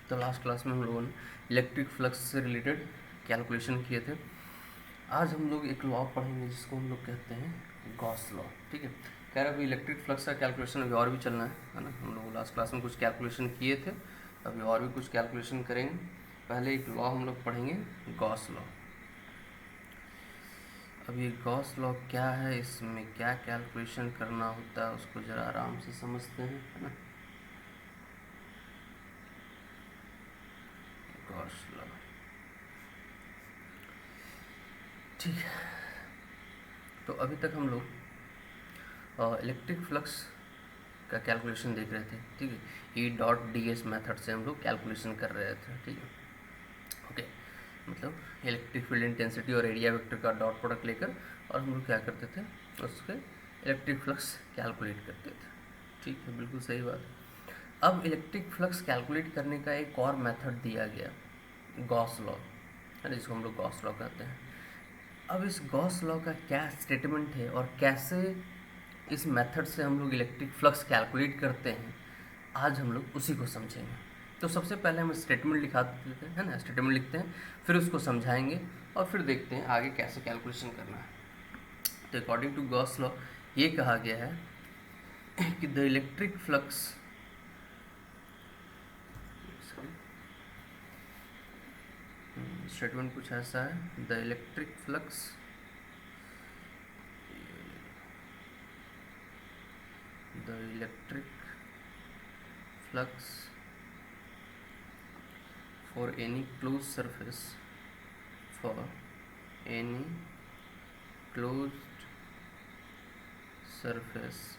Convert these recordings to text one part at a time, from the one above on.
तो last class में हम लोगों ने इलेक्ट्रिक फ्लक्स से रिलेटेड कैलकुलेशन किए थे। आज हम लोग एक लॉ पढ़ेंगे जिसको हम लोग कहते हैं गॉस लॉ। ठीक है, कह रहा है अभी इलेक्ट्रिक फ्लक्स का कैलकुलेशन अभी और भी चलना है ना। हम लोग लास्ट क्लास में कुछ कैलकुलेशन किए थे, अभी और भी कुछ कैलकुलेशन करेंगे। पहले एक लॉ हम लोग पढ़ेंगे, गॉस लॉ। अभी गॉस लॉ क्या है, इसमें क्या कैलकुलेशन करना होता है उसको ज़रा आराम से समझते हैं, है ना। गॉस लॉ, ठीक है। तो अभी तक हम लोग इलेक्ट्रिक फ्लक्स का कैलकुलेशन देख रहे थे। ठीक है, ई डॉट डी एस मेथड से हम लोग कैलकुलेशन कर रहे थे। ठीक है, ओके। मतलब इलेक्ट्रिक फील्ड इंटेंसिटी और एरिया वेक्टर का डॉट प्रोडक्ट लेकर और हम लोग क्या करते थे, उसके इलेक्ट्रिक फ्लक्स कैलकुलेट करते थे। ठीक है, बिल्कुल सही बात है। अब इलेक्ट्रिक फ्लक्स कैलकुलेट करने का एक और मेथड दिया गया, गॉस लॉ, है ना, जिसको हम लोग गॉस लॉ कहते हैं। अब इस गॉस लॉ का क्या स्टेटमेंट है और कैसे इस मेथड से हम लोग इलेक्ट्रिक फ्लक्स कैलकुलेट करते हैं, आज हम लोग उसी को समझेंगे। तो सबसे पहले हम स्टेटमेंट लिखा देते हैं, है ना, स्टेटमेंट लिखते हैं, फिर उसको समझाएंगे और फिर देखते हैं आगे कैसे कैलकुलेशन करना है। तो अकॉर्डिंग टू गॉस लॉ ये कहा गया है कि द इलेक्ट्रिक फ्लक्स स्टेटमेंट कुछ ऐसा है, the electric flux for any closed surface for any closed surface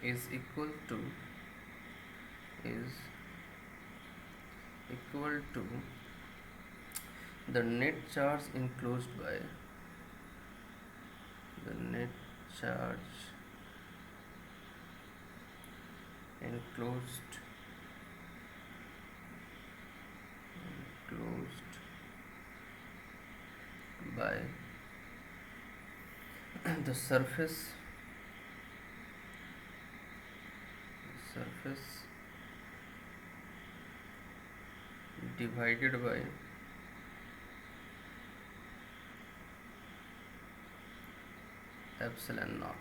is equal to the net charge enclosed by the surface divided by epsilon naught.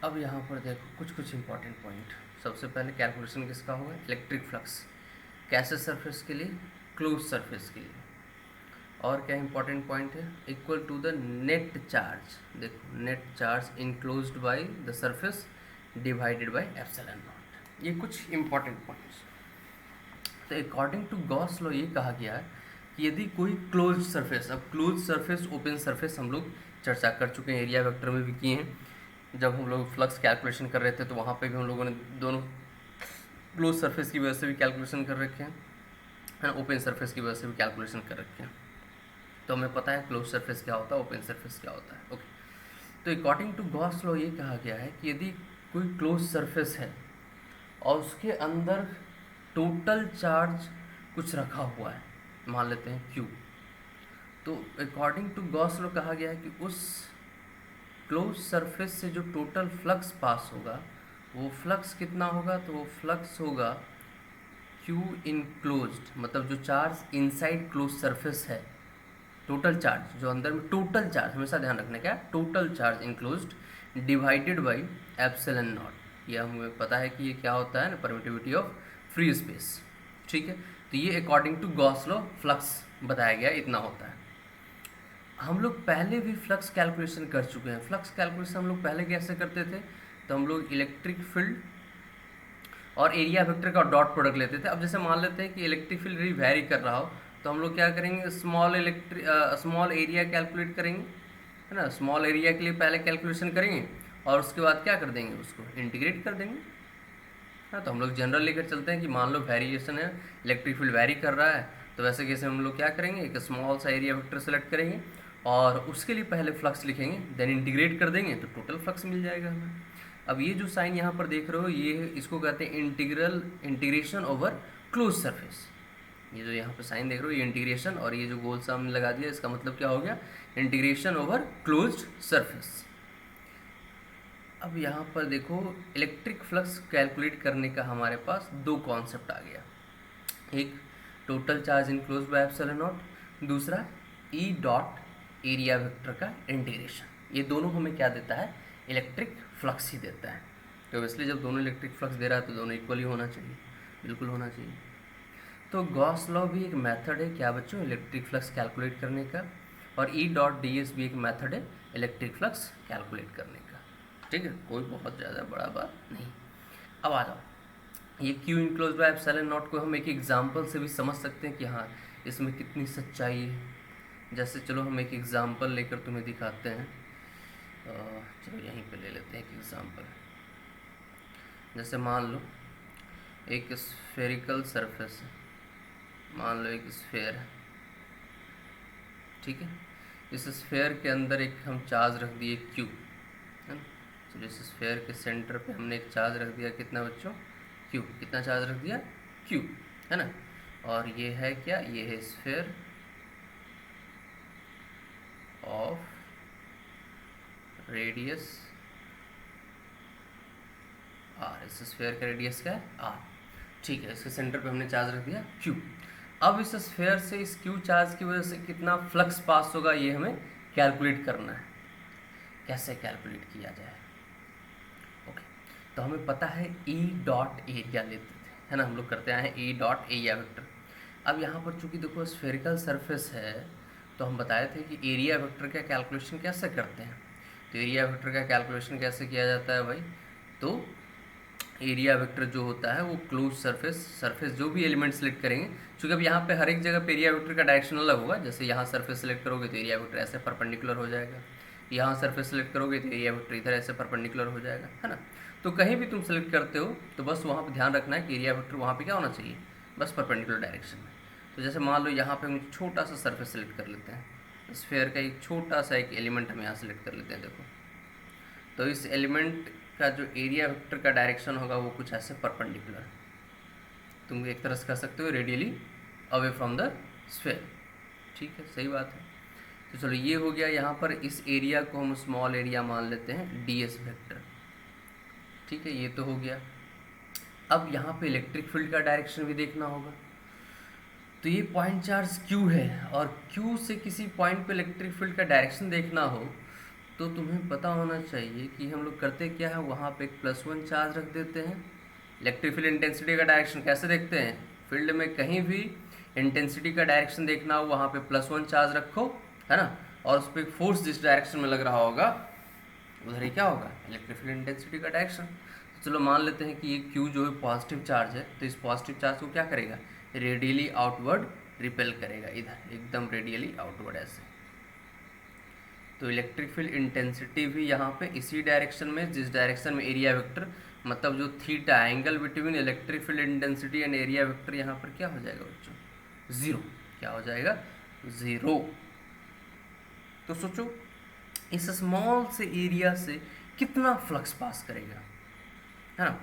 अब यहाँ पर देखो कुछ इंपॉर्टेंट पॉइंट। सबसे पहले कैलकुलेशन किसका होगा, इलेक्ट्रिक फ्लक्स, कैसे सरफेस के लिए, क्लोज सरफेस के लिए। और क्या इंपॉर्टेंट पॉइंट है, equal to the net charge. देखो, net charge enclosed by the surface divided by epsilon naught. ये कुछ इंपॉर्टेंट पॉइंट्स। तो अकॉर्डिंग टू गॉस लॉ ये कहा गया है कि यदि कोई क्लोज सरफेस, अब क्लोज सरफेस ओपन सरफेस हम लोग चर्चा कर चुके हैं, एरिया वेक्टर में भी किए हैं। जब हम लोग फ्लक्स कैलकुलेशन कर रहे थे तो वहाँ पे भी हम लोगों ने दोनों क्लोज सरफेस की वजह से भी कैलकुलेशन कर रखे हैं, है ना, ओपन सरफेस की वजह से भी कैलकुलेशन कर रखे हैं। तो हमें पता है क्लोज सरफेस क्या होता है, ओपन सरफेस क्या होता है। ओके, तो अकॉर्डिंग टू गॉस लॉ ये कहा गया है कि यदि कोई क्लोज सरफेस है और उसके अंदर टोटल चार्ज कुछ रखा हुआ है, मान लेते हैं Q, तो अकॉर्डिंग टू गॉस लॉ कहा गया है कि उस क्लोज सरफेस से जो टोटल फ्लक्स पास होगा वो फ्लक्स कितना होगा, तो वो फ्लक्स होगा Q इनक्लोज्ड, मतलब जो चार्ज इनसाइड क्लोज सरफेस है, टोटल चार्ज जो अंदर में, टोटल चार्ज हमेशा ध्यान रखना क्या, total charge enclosed divided by epsilon naught. ये हमें पता है कि ये क्या होता है ना, परमिटिविटी ऑफ फ्री स्पेस। ठीक है, तो ये according to Gauss law flux बताया गया, इतना होता है। हम लोग पहले भी फ्लक्स कैलकुलेशन कर चुके हैं। फ्लक्स कैलकुलेशन हम लोग पहले कैसे करते थे, तो हम लोग इलेक्ट्रिक फील्ड और एरिया वेक्टर का डॉट प्रोडक्ट लेते थे। अब जैसे मान लेते हैं कि इलेक्ट्रिक फील्ड वेरी कर रहा हो तो हम लोग क्या करेंगे, स्मॉल एरिया कैलकुलेट करेंगे, है ना। स्मॉल एरिया के लिए पहले कैलकुलेशन करेंगे और उसके बाद क्या कर देंगे, उसको इंटीग्रेट कर देंगे। हाँ, तो हम लोग जनरल लेकर चलते हैं कि मान लो वेरिएशन है, इलेक्ट्रिक फील्ड वेरी कर रहा है, तो वैसे कैसे हम लोग क्या करेंगे, एक स्मॉल सा एरिया वेक्टर सेलेक्ट करेंगे और उसके लिए पहले फ्लक्स लिखेंगे, देन इंटीग्रेट कर देंगे तो टोटल फ्लक्स मिल जाएगा हमें। अब ये जो साइन यहाँ पर देख रहे हो, ये इसको कहते हैं इंटीग्रेशन ओवर क्लोज सरफेस। ये जो यहाँ पे साइन देख रहे हो ये इंटीग्रेशन, और ये जो गोल सामने लगा दिया इसका मतलब क्या हो गया, इंटीग्रेशन ओवर क्लोज्ड सरफेस। अब यहाँ पर देखो इलेक्ट्रिक फ्लक्स कैलकुलेट करने का हमारे पास दो कॉन्सेप्ट आ गया, एक total charge enclose by epsilon not, दूसरा ई डॉट एरिया वेक्टर का इंटीग्रेशन। ये दोनों हमें क्या देता है, इलेक्ट्रिक फ्लक्स ही देता है। तो इसलिए जब दोनों इलेक्ट्रिक फ्लक्स दे रहा है तो दोनों इक्वली होना चाहिए, बिल्कुल होना चाहिए। तो गॉस लॉ भी एक मेथड है क्या बच्चों, इलेक्ट्रिक फ्लक्स कैलकुलेट करने का, और ई डॉट डी एस भी एक मेथड है इलेक्ट्रिक फ्लक्स कैलकुलेट करने का। ठीक है, कोई बहुत ज़्यादा बड़ा बात नहीं। अब आ जाओ, ये Q enclose by epsilon not को हम एक एग्जांपल से भी समझ सकते हैं कि हाँ इसमें कितनी सच्चाई है। जैसे चलो हम एक एग्जांपल लेकर तुम्हें दिखाते हैं, चलो यहीं पे ले लेते हैं एक एग्जांपल। जैसे मान लो एक स्फेरिकल सरफेस है, मान लो एक स्फेयर है, ठीक है। इस स्फेयर के अंदर एक हम चार्ज रख दिए क्यू, है ना। तो इस स्फेयर के सेंटर पे हमने एक चार्ज रख दिया, कितना बच्चों, क्यू। कितना चार्ज रख दिया, क्यू, है ना। और ये है क्या, ये है स्फेयर ऑफ रेडियस आर। इस स्फेयर का रेडियस क्या है, आर, ठीक है। इसके सेंटर पे हमने चार्ज रख दिया क्यू। अब इस स्फेयर से इस क्यू चार्ज की वजह से कितना फ्लक्स पास होगा ये हमें कैलकुलेट करना है। कैसे कैलकुलेट किया जाए, ओके। तो हमें पता है ई डॉट एरिया लेते थे, है ना, हम लोग करते आए हैं ई डॉट एरिया वेक्टर। अब यहाँ पर चूंकि देखो स्फेरिकल सरफेस है तो हम बताए थे कि एरिया वेक्टर का कैलकुलेशन कैसे करते हैं। तो एरिया वेक्टर का कैलकुलेशन कैसे किया जाता है भाई, तो एरिया वेक्टर जो होता है वो क्लोज सरफेस जो भी एलिमेंट सेलेक्ट करेंगे, क्योंकि अब यहाँ पे हर एक जगह पे एरिया वेक्टर का डायरेक्शन अलग होगा। जैसे यहाँ सरफेस सेलेक्ट करोगे तो एरिया वेक्टर ऐसे परपेंडिकुलर हो जाएगा, यहाँ सरफेस सेलेक्ट करोगे तो एरिया वेक्टर इधर ऐसे परपेंडिकुलर हो जाएगा, है ना। तो कहीं भी तुम सेलेक्ट करते हो तो बस वहाँ पर ध्यान रखना है कि एरिया वेक्टर वहाँ पर क्या होना चाहिए, बस परपेंडिकुलर डायरेक्शन में। तो जैसे मान लो यहाँ पे हम छोटा सा सरफेस सेलेक्ट कर लेते हैं, स्फेयर का एक छोटा सा एक एलिमेंट हम यहाँ सेलेक्ट कर लेते हैं। देखो तो इस एलिमेंट का जो एरिया वेक्टर का डायरेक्शन होगा वो कुछ ऐसे परपेंडिकुलर, तुम एक तरह से कह सकते हो radially away from the sphere, ठीक है, सही बात है। तो चलो ये हो गया, यहाँ पर इस एरिया को हम स्मॉल एरिया मान लेते हैं ds वेक्टर, ठीक है, ये तो हो गया। अब यहाँ पे इलेक्ट्रिक फील्ड का डायरेक्शन भी देखना होगा। तो ये पॉइंट चार्ज Q है और Q से किसी पॉइंट पे इलेक्ट्रिक फील्ड का डायरेक्शन देखना हो तो तुम्हें पता होना चाहिए कि हम लोग करते क्या है, वहाँ पे एक +1 चार्ज रख देते हैं। इलेक्ट्रिक फील्ड इंटेंसिटी का डायरेक्शन कैसे देखते हैं, फील्ड में कहीं भी इंटेंसिटी का डायरेक्शन देखना हो वहाँ पे +1 चार्ज रखो, है ना, और उस पर फोर्स जिस डायरेक्शन में लग रहा होगा उधर ही क्या होगा, इलेक्ट्रिक फील्ड इंटेंसिटी का डायरेक्शन। तो चलो मान लेते हैं कि ये Q जो है पॉजिटिव चार्ज है, तो इस पॉजिटिव चार्ज को क्या करेगा, रेडियली आउटवर्ड रिपेल करेगा, इधर एकदम रेडियली आउटवर्ड ऐसे। तो इलेक्ट्रिक फील्ड इंटेंसिटी भी यहाँ पे इसी डायरेक्शन में, जिस डायरेक्शन में एरिया वेक्टर, मतलब जो theta angle between electric field intensity and area vector यहाँ पर क्या हो जाएगा बच्चों, 0। क्या हो जाएगा, 0। तो सोचो इस स्मॉल से एरिया से कितना फ्लक्स पास करेगा, है ना,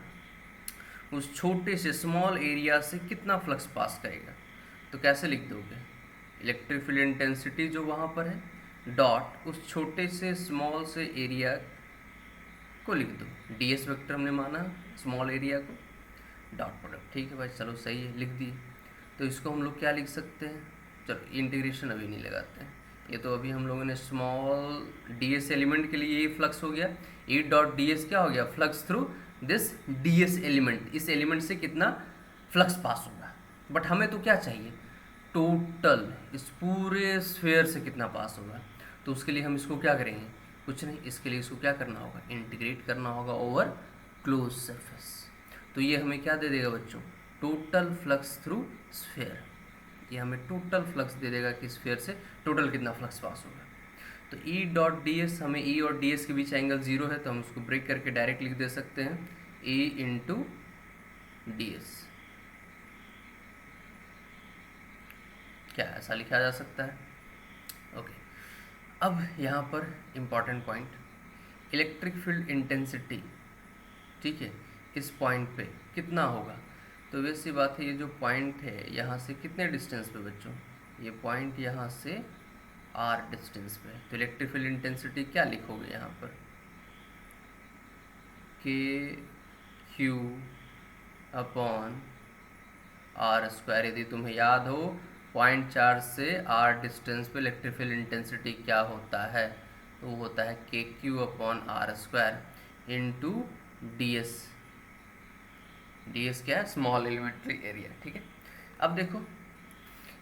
उस छोटे से स्मॉल एरिया से कितना फ्लक्स पास करेगा। तो कैसे लिख दोगे, इलेक्ट्रिक फील्ड इंटेंसिटी जो वहाँ पर है डॉट उस छोटे से स्मॉल से एरिया को लिख दो, ds वेक्टर हमने माना स्मॉल एरिया को, डॉट प्रोडक्ट, ठीक है भाई, चलो सही है, लिख दिए। तो इसको हम लोग क्या लिख सकते हैं, चलो इंटीग्रेशन अभी नहीं लगाते हैं, ये तो अभी हम लोगों ने स्मॉल ds एलिमेंट के लिए ये फ्लक्स हो गया, ई डॉट ds क्या हो गया, flux through this ds element, इस एलिमेंट से कितना फ्लक्स पास होगा। बट हमें तो क्या चाहिए, टोटल इस पूरे स्फेयर से कितना पास होगा। तो उसके लिए हम इसको क्या करेंगे, कुछ नहीं, इसके लिए इसको क्या करना होगा, इंटीग्रेट करना होगा ओवर क्लोज सरफेस। तो ये हमें क्या दे देगा बच्चों, टोटल फ्लक्स थ्रू स्फेयर, ये हमें टोटल फ्लक्स दे देगा कि स्फेयर से टोटल कितना फ्लक्स पास होगा। तो ई डॉट डी एस, हमें ई और डी एस के बीच एंगल 0 है तो हम उसको ब्रेक करके डायरेक्ट लिख दे सकते हैं ई इंटू डी एस, क्या ऐसा लिखा जा सकता है, ओके। अब यहाँ पर important point, electric field intensity, ठीक है, इस पॉइंट पे कितना होगा, तो वैसी बात है, ये जो पॉइंट है यहाँ से कितने डिस्टेंस पे बच्चों, ये पॉइंट यहाँ से r डिस्टेंस पे, तो इलेक्ट्रिक फील्ड इंटेंसिटी क्या लिखोगे यहाँ पर, के क्यू अपॉन आर स्क्वायर। यदि तुम्हें याद हो पॉइंट चार्ज से r डिस्टेंस पे इलेक्ट्रिक फील्ड इंटेंसिटी क्या होता है, तो वो होता है के Q upon r square into d s. D s क्या है, स्मॉल एलिमेंट्री एरिया, ठीक है। अब देखो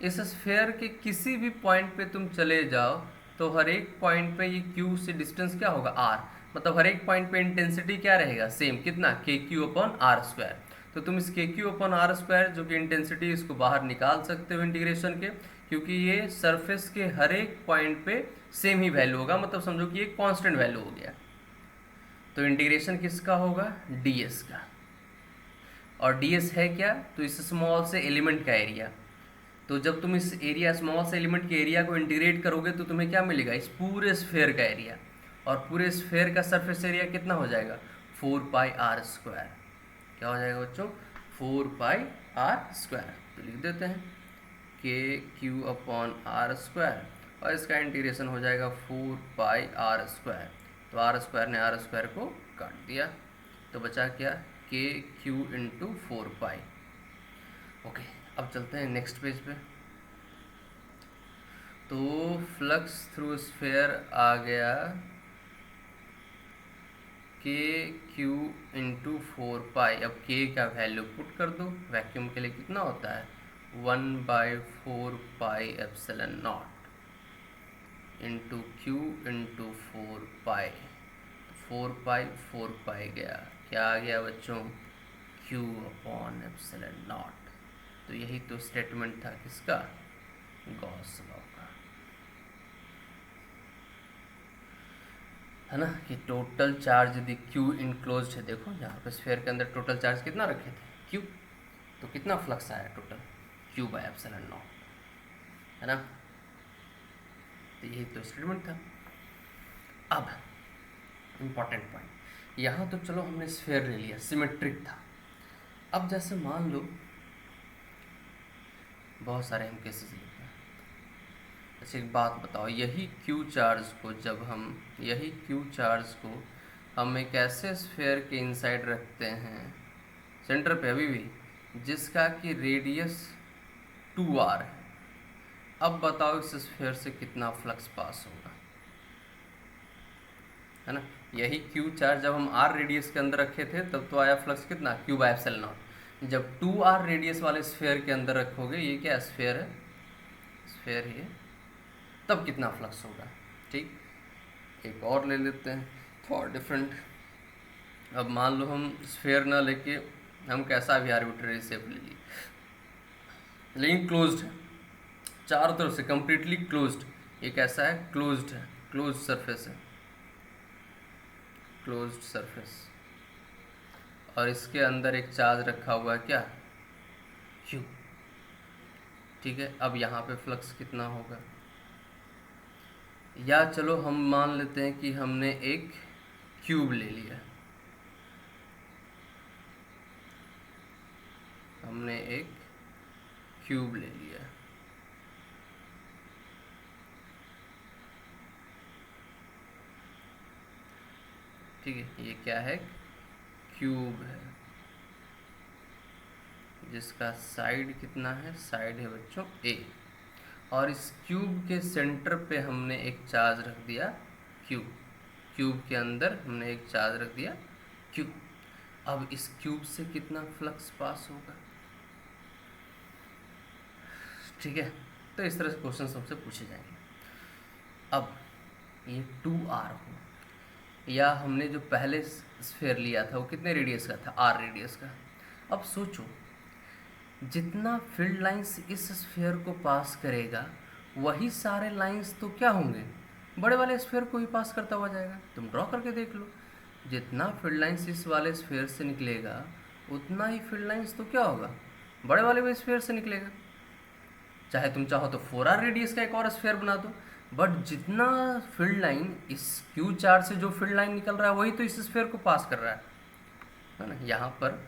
इस स्फेयर के किसी भी पॉइंट पे तुम चले जाओ तो हर एक पॉइंट पे ये क्यू से डिस्टेंस क्या होगा, आर, मतलब हर एक पॉइंट पे इंटेंसिटी क्या रहेगा, सेम, कितना, के क्यू अपॉन आर स्क्वायर। तो तुम इस के क्यू अपॉन आर स्क्वायर जो कि इंटेंसिटी, इसको बाहर निकाल सकते हो इंटीग्रेशन के, क्योंकि ये सरफेस के हर एक पॉइंट पे सेम ही वैल्यू होगा, मतलब समझो कि ये कांस्टेंट वैल्यू हो गया। तो इंटीग्रेशन किसका होगा, ds का। और ds है क्या, तो इस स्मॉल से एलिमेंट का एरिया। तो जब तुम इस एरिया, स्मॉल से एलिमेंट के एरिया को इंटीग्रेट करोगे तो तुम्हें क्या मिलेगा, इस पूरे स्फेयर का एरिया। और पूरे स्फेयर का सरफेस एरिया कितना हो जाएगा, 4 पाई आर स्क्वायर। क्या हो जाएगा बच्चों, 4 पाई आर स्क्वायर। तो लिख देते हैं के क्यू अपॉन आर स्क्वायर, और इसका इंटीग्रेशन हो जाएगा 4 पाई आर स्क्वायर। तो आर स्क्वायर ने आर स्क्वायर को काट दिया, तो बचा क्या, के क्यू इंटू 4 पाई। ओके, अब चलते हैं नेक्स्ट पेज पे। तो फ्लक्स थ्रू स्फेयर आ गया के क्यू इंटू 4 पाई। अब के का वैल्यू पुट कर दो, वैक्यूम के लिए कितना होता है, 1/4 पाई epsilon naught into Q into 4 पाई। 4 पाई गया, क्या आ गया बच्चों, क्यू अपॉन एप्सिलॉन नॉट। तो यही तो स्टेटमेंट था किसका, गॉस लॉ का, है ना, कि टोटल चार्ज यदि क्यू इनक्लोज्ड है, देखो यहाँ पे स्फेयर के अंदर टोटल चार्ज कितना रखे थे, क्यू, तो कितना फ्लक्स आया total, Q by epsilon naught, है ना। तो यही तो स्टेटमेंट था। अब इम्पॉर्टेंट पॉइंट, यहाँ तो चलो हमने स्फेयर ले लिया, सिमेट्रिक था। अब जैसे मान लो बहुत सारे हम केसेस लेते हैं, अच्छा एक बात बताओ, यही क्यू चार्ज को जब हम, यही क्यू चार्ज को हम एक ऐसे स्फेयर के इनसाइड रखते हैं सेंटर पे अभी भी, जिसका कि रेडियस 2r है। अब बताओ इस स्फेयर से कितना फ्लक्स पास होगा, है ना। यही क्यू चार्ज जब हम r रेडियस के अंदर रखे थे तब तो आया फ्लक्स कितना, क्यू बाय एप्सिलॉन नॉट। जब 2r रेडियस वाले स्फेयर के अंदर रखोगे, ये क्या स्फेयर है, स्फेयर है, तब कितना फ्लक्स होगा। ठीक, एक और ले लेते हैं थोड़ा डिफरेंट। अब मान लो हम स्फेयर ना लेके हम कैसा भी आर्बिट्रेरी शेप ले लिए, लेकिन क्लोज्ड है, चारों तरफ से कंप्लीटली क्लोज्ड। ये कैसा है, क्लोज्ड है, क्लोज्ड सरफेस है, क्लोज्ड सरफेस, और इसके अंदर एक चार्ज रखा हुआ है क्या, क्यू। ठीक है, अब यहाँ पे फ्लक्स कितना होगा, या चलो हम मान लेते हैं कि हमने एक क्यूब ले लिया, हमने एक क्यूब ले लिया, ठीक है, ये क्या है, क्यूब है, जिसका साइड कितना है, साइड है बच्चों a, और इस क्यूब के सेंटर पे हमने एक चार्ज रख दिया Q, क्यूब के अंदर हमने एक चार्ज रख दिया Q। अब इस क्यूब से कितना फ्लक्स पास होगा, ठीक है। तो इस तरह से क्वेश्चन हमसे पूछे जाएंगे। अब ये 2r हो, या हमने जो पहले स्फेयर लिया था वो कितने रेडियस का था, r रेडियस का। अब सोचो जितना फील्ड लाइंस इस स्फेयर को पास करेगा वही सारे लाइंस तो क्या होंगे, बड़े वाले स्फेयर को ही पास करता हुआ जाएगा। तुम ड्रॉ करके देख लो, जितना फील्ड लाइंस इस वाले स्फेयर से निकलेगा उतना ही फील्ड लाइंस तो क्या होगा, बड़े वाले भी स्फेयर से निकलेगा। चाहे तुम चाहो तो 4r रेडियस का एक और स्फेयर बना दो, बट जितना फील्ड लाइन इस क्यू चार्ज से जो फील्ड लाइन निकल रहा है वही तो इस स्फेयर को पास कर रहा है ना। यहाँ पर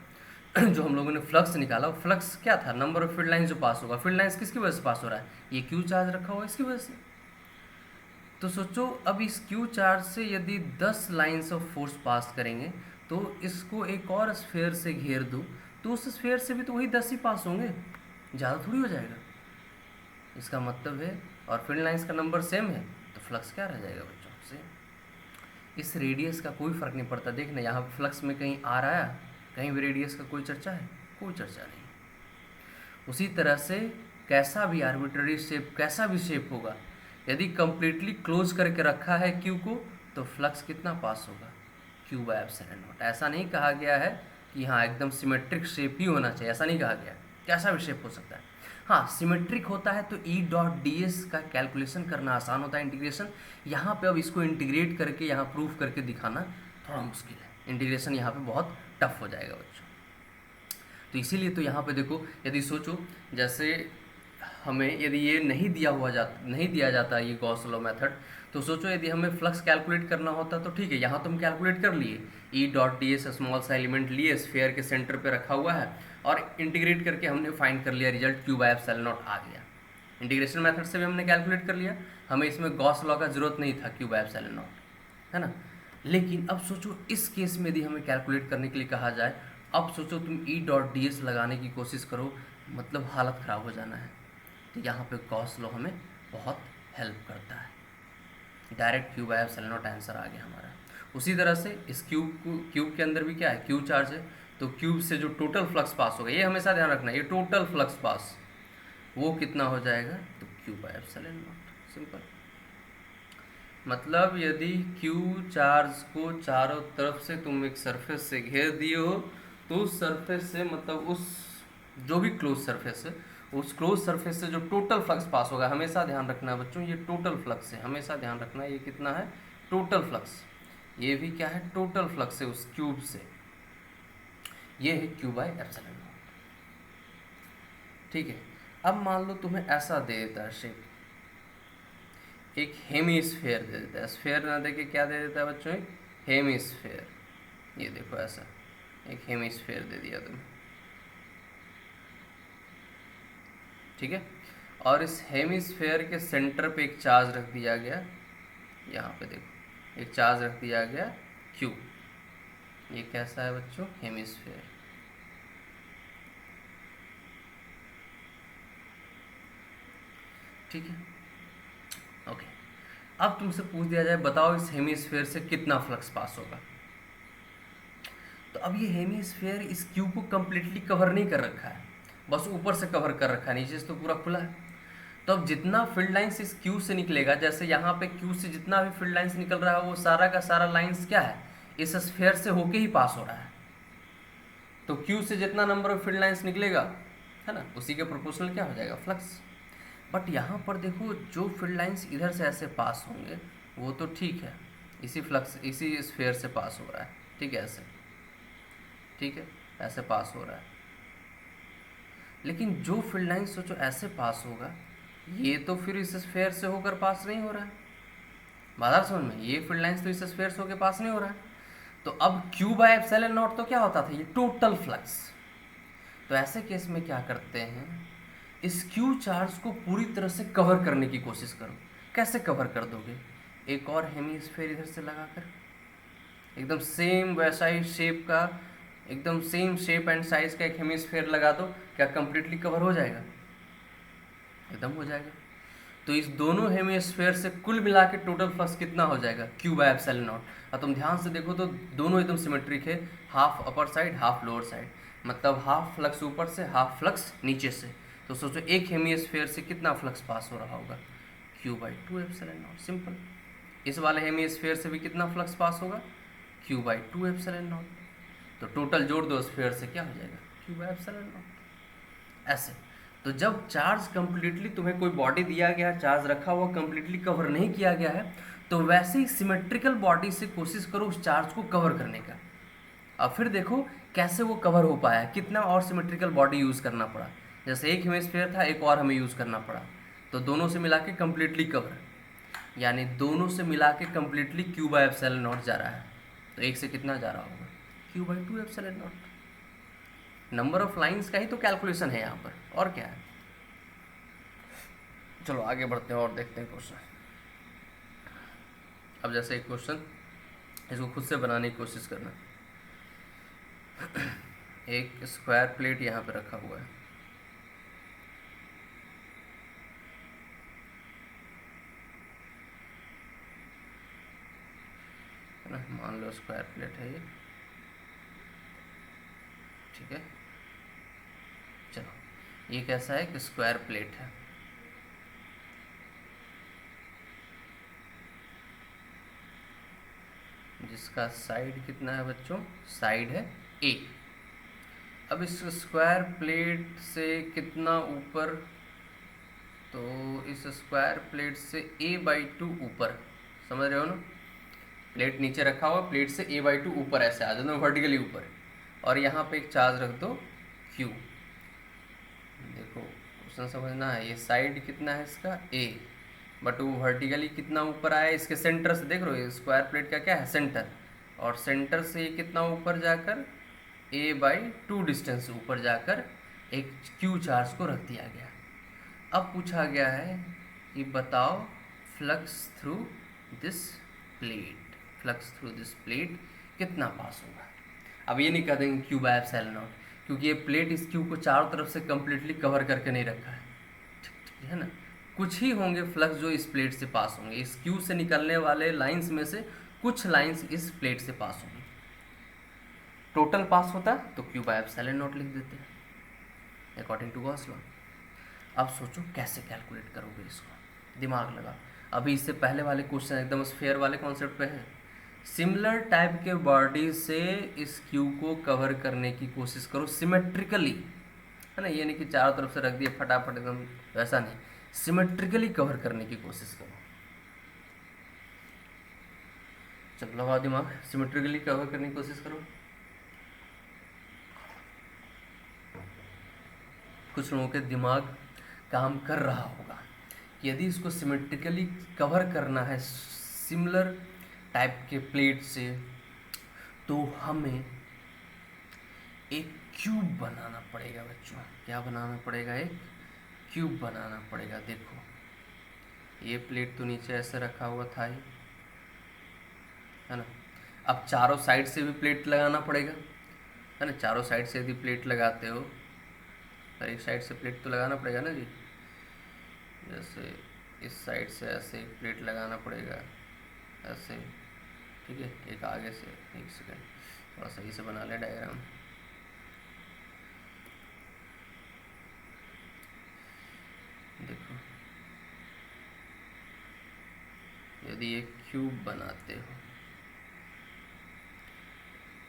जो हम लोगों ने फ्लक्स निकाला, वो फ्लक्स क्या था, नंबर ऑफ फील्ड लाइंस जो पास होगा। फील्ड लाइंस किसकी वजह से पास हो रहा है, ये क्यू चार्ज रखा हुआ है इसकी वजह से। तो सोचो अब इस क्यू चार्ज से यदि 10 लाइंस ऑफ फोर्स पास करेंगे तो इसको एक और स्फीयर से घेर दो तो उस स्फीयर से भी तो वही 10 ही पास होंगे, ज़्यादा थोड़ी हो जाएगा। इसका मतलब है, और फील्ड लाइंस का नंबर सेम है तो फ्लक्स क्या रह जाएगा बच्चों से, इस रेडियस का कोई फ़र्क नहीं पड़ता। देखना यहाँ फ्लक्स में कहीं आर आया, कहीं भी रेडियस का कोई चर्चा है, कोई चर्चा नहीं। उसी तरह से कैसा भी आर्बिट्ररी शेप, कैसा भी शेप होगा, यदि कंप्लीटली क्लोज करके रखा है क्यू को तो फ्लक्स कितना पास होगा, क्यू बाय एप्सिलॉन नॉट। ऐसा नहीं कहा गया है कि हाँ एकदम सिमेट्रिक शेप ही होना चाहिए, ऐसा नहीं कहा गया, कैसा भी शेप हो सकता है। हाँ सिमेट्रिक होता है तो ई डॉट डी एस का कैलकुलेशन करना आसान होता है, इंटीग्रेशन। यहाँ पे अब इसको इंटीग्रेट करके यहाँ प्रूफ करके दिखाना थोड़ा मुश्किल है, इंटीग्रेशन यहाँ पे बहुत टफ हो जाएगा बच्चों। तो इसीलिए तो यहाँ पे देखो, यदि सोचो जैसे हमें यदि ये नहीं दिया जाता ये गॉस लॉ मेथड, तो सोचो यदि हमें फ्लक्स कैलकुलेट करना होता तो ठीक है, यहाँ तो हम कैलकुलेट कर लिए, ई डॉट डी एस स्मॉल सा एलिमेंट लिए, स्फीयर के सेंटर पे रखा हुआ है और इंटीग्रेट करके हमने फाइंड कर लिया, result Q by epsilon naught आ गया। इंटीग्रेशन मेथड से भी हमने कैलकुलेट कर लिया, हमें इसमें गॉस लॉ का जरूरत नहीं था क्यू बाय एप्सिलॉन नॉट, है ना। लेकिन अब सोचो इस केस में यदि हमें कैलकुलेट करने के लिए कहा जाए, अब सोचो तुम ई डॉट डी एस लगाने की कोशिश करो, मतलब हालत ख़राब हो जाना है। तो यहाँ पे गॉस लॉ हमें बहुत हेल्प करता है, direct Q by epsilon naught answer आ गया हमारा। उसी तरह से इस क्यूब के अंदर भी क्या है, क्यू चार्ज है, तो क्यूब से जो टोटल फ्लक्स पास होगा, ये हमेशा ध्यान रखना, ये टोटल फ्लक्स पास वो कितना हो जाएगा, तो Q by epsilon naught, simple. मतलब यदि क्यू चार्ज को चारों तरफ से तुम एक सरफेस से घेर दिए हो तो उस सरफेस से, मतलब उस जो भी क्लोज सरफेस है, उस क्लोज सरफेस से जो टोटल फ्लक्स पास होगा, हमेशा ध्यान रखना है बच्चों, ये टोटल फ्लक्स है, हमेशा ध्यान रखना है, ये कितना है, टोटल फ्लक्स। ये भी क्या है, टोटल फ्लक्स है उस क्यूब से, ये है क्यू बाय एप्सिलॉन नॉट। ठीक है, अब मान लो तुम्हें ऐसा दे देता है शेप, एक हेमीस्फेयर दे देता है, स्फेयर ना दे के क्या दे देता है बच्चों, एक हेमीस्फेयर। ये देखो ऐसा एक हेमीस्फेयर दे दिया तुम्हें, ठीक है। और इस हेमीस्फेयर के सेंटर पे एक चार्ज रख दिया गया, यहाँ पे देखो एक चार्ज रख दिया गया क्यू। ये कैसा है बच्चों, हेमीस्फेयर। ठीक है, ओके। अब तुमसे पूछ दिया जाए बताओ इस हेमीस्फेयर से कितना फ्लक्स पास होगा, तो अब ये हेमीस्फेयर इस क्यू को कम्प्लीटली कवर नहीं कर रखा है, बस ऊपर से कवर कर रखा है, नीचे से तो पूरा खुला है। तो अब जितना फील्ड लाइंस इस क्यू से निकलेगा, जैसे यहाँ पे क्यू से जितना भी फील्ड लाइंस निकल रहा है वो सारा का सारा लाइंस क्या है, इस स्फेयर से होके ही पास हो रहा है। तो क्यू से जितना नंबर ऑफ फील्ड लाइंस निकलेगा, है ना, उसी के प्रोपोर्शनल क्या हो जाएगा, फ्लक्स। बट यहाँ पर देखो जो फील्ड लाइंस इधर से ऐसे पास होंगे वो तो ठीक है, इसी फ्लक्स इसी स्फेयर से पास हो रहा है, ठीक है, ऐसे, ठीक है, ऐसे पास हो रहा है। लेकिन जो फील्ड लाइन सोचो ऐसे पास होगा, ये तो फिर इस स्फेयर से होकर पास नहीं हो रहा है, बात समझ में, ये फील्ड लाइंस तो इस स्फेयर से होकर पास नहीं हो रहा है। तो अब क्यू बाय एप्सिलॉन नॉट तो क्या होता था, ये टोटल फ्लक्स। तो ऐसे केस में क्या करते हैं, इस क्यू चार्ज को पूरी तरह से कवर करने की कोशिश करो। कैसे कवर कर दोगे, एक और हेमीस्फेयर इधर से लगाकर, एकदम सेम वैसा ही शेप का, एकदम सेम शेप एंड साइज का एक हेमीस्फेयर लगा दो, क्या कंप्लीटली कवर हो जाएगा, एकदम हो जाएगा। तो इस दोनों हेमीस्फेयर से कुल मिला के टोटल फ्लक्स कितना हो जाएगा, क्यू बाय एप्सिलॉन नॉट। और तुम ध्यान से देखो तो दोनों एकदम सिमेट्रिक है, half upper side half lower side, मतलब हाफ फ्लक्स ऊपर से हाफ फ्लक्स नीचे से। तो सोचो एक हेमीस्फेयर से कितना फ्लक्स पास हो रहा होगा, q by 2 epsilon naught, simple. इस वाले हेमीस्फेयर से भी कितना फ्लक्स पास होगा, क्यू बाय 2 एप्सिलॉन नॉट। तो टोटल जोड़ दो स्फेयर से क्या हो जाएगा, क्यू बाय एप्सिलॉन नॉट। ऐसे तो जब चार्ज कंप्लीटली, तुम्हें कोई बॉडी दिया गया, चार्ज रखा हुआ, कंप्लीटली कवर नहीं किया गया है, तो वैसे ही सिमेट्रिकल बॉडी से कोशिश करो उस चार्ज को कवर करने का। अब फिर देखो कैसे वो कवर हो पाया, कितना और सिमेट्रिकल बॉडी यूज़ करना पड़ा। जैसे एक हेमिस्फीयर था, एक और हमें यूज़ करना पड़ा, तो दोनों से मिला के कम्प्लीटली कवर, यानी दोनों से मिला के completely Q by epsilon not जा रहा है। तो एक से कितना जा रहा होगा, q by 2 epsilon naught. Number of lines का ही तो कैलकुलेशन है यहाँ पर, और क्या है। चलो आगे बढ़ते हैं और देखते हैं क्वेश्चन। अब जैसे एक क्वेश्चन, इसको खुद से बनाने की कोशिश करना। एक स्क्वायर प्लेट यहाँ पे रखा हुआ है, ना, मान लो स्क्वायर प्लेट है ये, ठीक है। चलो ये कैसा है कि स्क्वायर प्लेट है, जिसका साइड कितना है बच्चों, साइड है ए। अब इस स्क्वायर प्लेट से कितना ऊपर, तो इस स्क्वायर प्लेट से a/2 ऊपर, समझ रहे हो ना, प्लेट नीचे रखा हुआ, प्लेट से a/2 ऊपर ऐसे आ जाए वर्टिकली ऊपर, और यहाँ पे एक चार्ज रख दो q। देखो क्वेश्चन समझना है, ये साइड कितना है इसका a, बट वो वर्टिकली कितना ऊपर आया, इसके सेंटर से देख रहे हो, ये स्क्वायर प्लेट का क्या है, सेंटर, और सेंटर से ये कितना ऊपर जाकर a/2 डिस्टेंस ऊपर जाकर एक q चार्ज को रख दिया गया। अब पूछा गया है कि बताओ flux through this plate, flux through this plate कितना पास होगा। अब ये नहीं कह देंगे Q/ε0, क्योंकि ये प्लेट इस Q को चारों तरफ से कम्प्लीटली कवर करके नहीं रखा है, ठीक है ना। कुछ ही होंगे फ्लक्स जो इस प्लेट से पास होंगे, इस Q से निकलने वाले लाइंस में से कुछ लाइंस इस प्लेट से पास होंगी। टोटल पास होता तो Q/ε0 लिख देते हैं अकॉर्डिंग टू गॉस लॉ। अब सोचो कैसे कैलकुलेट करोगे इसको, दिमाग लगा। अभी इससे पहले वाले क्वेश्चन एकदम स्फेयर वाले कॉन्सेप्ट पे है। सिमिलर टाइप के बॉडी से इस क्यू को कवर करने की कोशिश करो सिमेट्रिकली, है ना, ये नहीं कि चारों तरफ से रख दिए फटाफट एकदम, वैसा नहीं, सिमेट्रिकली कवर करने की कोशिश करो। चलो लगाओ दिमाग, सिमेट्रिकली कवर करने की कोशिश करो। कुछ लोगों के दिमाग काम कर रहा होगा कि यदि इसको सिमेट्रिकली कवर करना है सिमिलर टाइप के प्लेट से, तो हमें एक क्यूब बनाना पड़ेगा बच्चों। क्या बनाना पड़ेगा, एक क्यूब बनाना पड़ेगा। देखो ये प्लेट तो नीचे ऐसे रखा हुआ था ही, है ना। अब चारों साइड से भी प्लेट लगाना पड़ेगा, है ना। चारों साइड से यदि प्लेट लगाते हो, हर एक साइड से प्लेट तो लगाना पड़ेगा ना जी। जैसे इस साइड से ऐसे एक प्लेट लगाना पड़ेगा ऐसे, ठीक है। एक आगे से, एक सेकंड थोड़ा सही से बना ले डायग्राम। देखो यदि एक क्यूब बनाते हो,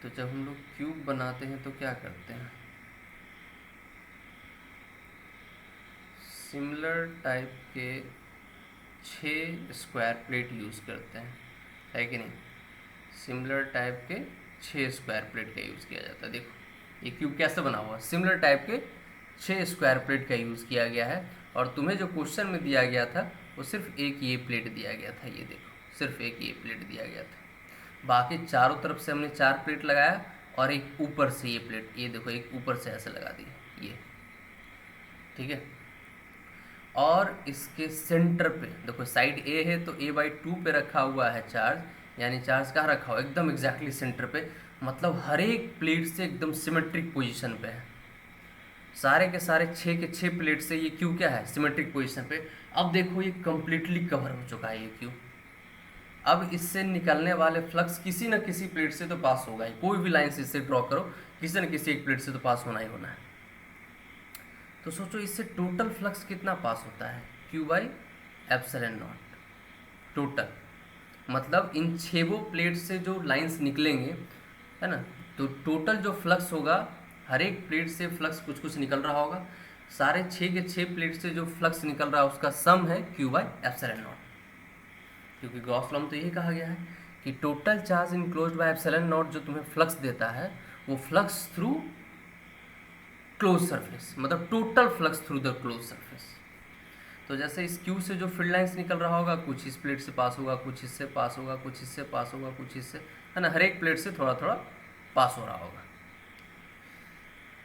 तो जब हम लोग क्यूब बनाते हैं तो क्या करते हैं, सिमिलर टाइप के 6 स्क्वायर प्लेट यूज़ करते हैं, है कि नहीं। सिमिलर टाइप के 6 स्क्वायर प्लेट का यूज़ किया जाता है। देखो ये क्यूब कैसे बना हुआ, सिमिलर टाइप के 6 स्क्वायर प्लेट का यूज़ किया गया है। और तुम्हें जो क्वेश्चन में दिया गया था वो सिर्फ एक ये प्लेट दिया गया था, ये देखो सिर्फ एक ये प्लेट दिया गया था। बाकी चारों तरफ से हमने 4 प्लेट लगाया, और एक ऊपर से ये प्लेट, ये देखो एक ऊपर से ऐसे लगा दी ये, ठीक है। और इसके सेंटर पे देखो साइड ए है तो a/2 पे रखा हुआ है चार्ज, यानी चार्ज कहाँ रखा हुआ, एकदम एग्जैक्टली सेंटर पे, मतलब हर एक प्लेट से एकदम सिमेट्रिक पोजीशन पे है। सारे के सारे 6 के 6 प्लेट से ये क्यू क्या है, सिमेट्रिक पोजीशन पे। अब देखो ये कम्प्लीटली कवर हो चुका है ये क्यू। अब इससे निकलने वाले फ्लक्स किसी न किसी प्लेट से तो पास होगा ही, कोई भी लाइन से इससे ड्रॉ करो, किसी न किसी एक प्लेट से तो पास होना ही होना है। तो सोचो इससे टोटल फ्लक्स कितना पास होता है, Q/ε0 टोटल, मतलब इन 6 प्लेट से जो लाइंस निकलेंगे, है ना, तो टोटल जो फ्लक्स होगा, हर एक प्लेट से फ्लक्स कुछ कुछ निकल रहा होगा, सारे 6 के 6 प्लेट से जो फ्लक्स निकल रहा है उसका सम है Q/ε0। क्योंकि गॉस लॉ में तो यही कहा गया है कि टोटल चार्ज इनक्लोज्ड बाय ε0 जो तुम्हें फ्लक्स देता है वो फ्लक्स थ्रू क्लोज सरफेस, मतलब total flux through the close surface. तो जैसे इस क्यू से जो फील्ड लाइंस निकल रहा होगा, कुछ इस प्लेट से पास होगा, कुछ इससे पास होगा, कुछ इससे पास होगा, कुछ इससे, है ना, हर एक प्लेट से थोड़ा थोड़ा पास हो रहा होगा।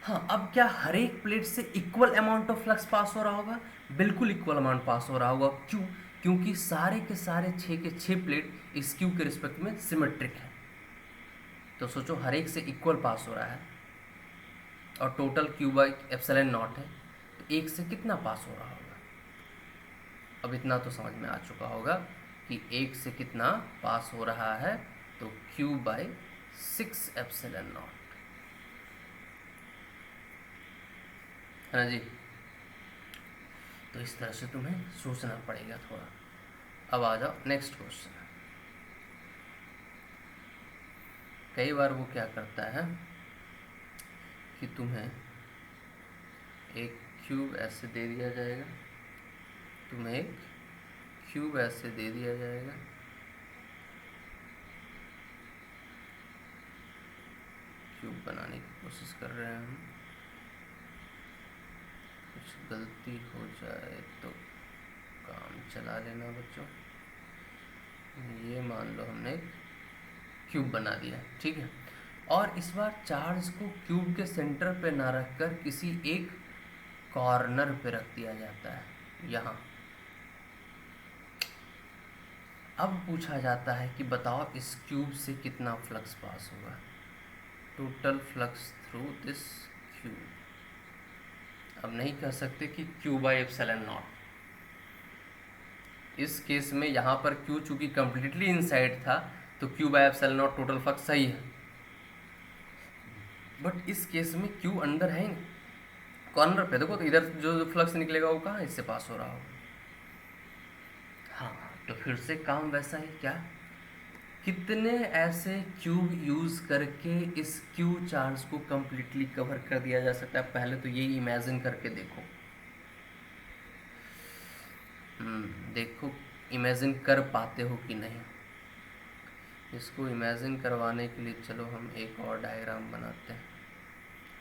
हाँ, अब क्या हर एक प्लेट से equal amount of flux pass हो रहा होगा? बिल्कुल इक्वल अमाउंट पास हो रहा होगा। क्यों? क्योंकि सारे के सारे 6 के 6 प्लेट इस क्यू के रिस्पेक्ट में सिमेट्रिक है। तो सोचो हर एक से इक्वल पास हो रहा है और total Q by epsilon naught है, तो एक से कितना पास हो रहा होगा? अब इतना तो समझ में आ चुका होगा कि एक से कितना पास हो रहा है, तो क्यू बाई 6 एप्सिलॉन नॉट, है ना जी। तो इस तरह से तुम्हें सोचना पड़ेगा थोड़ा। अब आ जाओ नेक्स्ट क्वेश्चन। कई बार वो क्या करता है कि तुम्हें एक क्यूब ऐसे दे दिया जाएगा, तुम्हें एक क्यूब ऐसे दे दिया जाएगा, क्यूब बनाने की कोशिश कर रहे हैं हम, कुछ गलती हो जाए तो काम चला लेना बच्चों। ये मान लो हमने एक क्यूब बना दिया, ठीक है। और इस बार चार्ज को क्यूब के सेंटर पे ना रखकर किसी एक कॉर्नर पे रख दिया जाता है, यहाँ। अब पूछा जाता है कि बताओ इस क्यूब से कितना फ्लक्स पास होगा, total flux through this cube. अब नहीं कह सकते कि क्यू बाई एप्सिलॉन नॉट। इस केस में यहाँ पर क्यू चूंकि कम्प्लीटली इनसाइड था, तो Q by epsilon not total flux सही है। बट इस केस में क्यू अंदर है नहीं, कॉर्नर पे देखो, तो इधर जो फ्लक्स निकलेगा वो कहाँ इससे पास हो रहा होगा। हाँ, तो फिर से काम वैसा ही, क्या कितने ऐसे क्यूब यूज़ करके इस क्यू चार्ज को कम्प्लीटली कवर कर दिया जा सकता है? पहले तो यही इमेजिन करके देखो। देखो इमेजिन कर पाते हो कि नहीं। इसको इमेजिन करवाने के लिए चलो हम एक और डायग्राम बनाते हैं।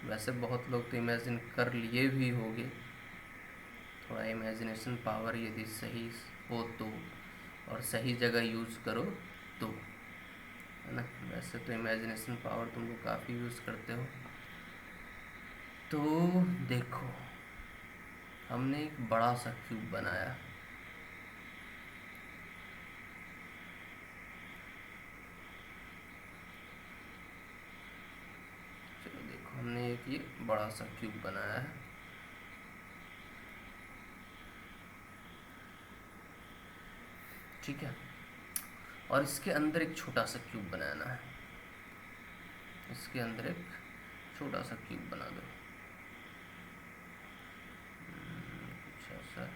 वैसे बहुत लोग तो इमेजिन कर लिए भी होंगे, थोड़ा इमेजिनेशन पावर यदि सही हो तो, और सही जगह यूज़ करो तो, है ना। वैसे तो इमेजिनेशन पावर तुम लोग काफ़ी यूज़ करते हो। तो देखो हमने एक बड़ा सा क्यूब बनाया, चलो देखो हमने एक ये बड़ा सा क्यूब बनाया है, ठीक है। और इसके अंदर एक छोटा सा क्यूब बनाना है, इसके अंदर एक छोटा सा क्यूब बना दो, कुछ ऐसा।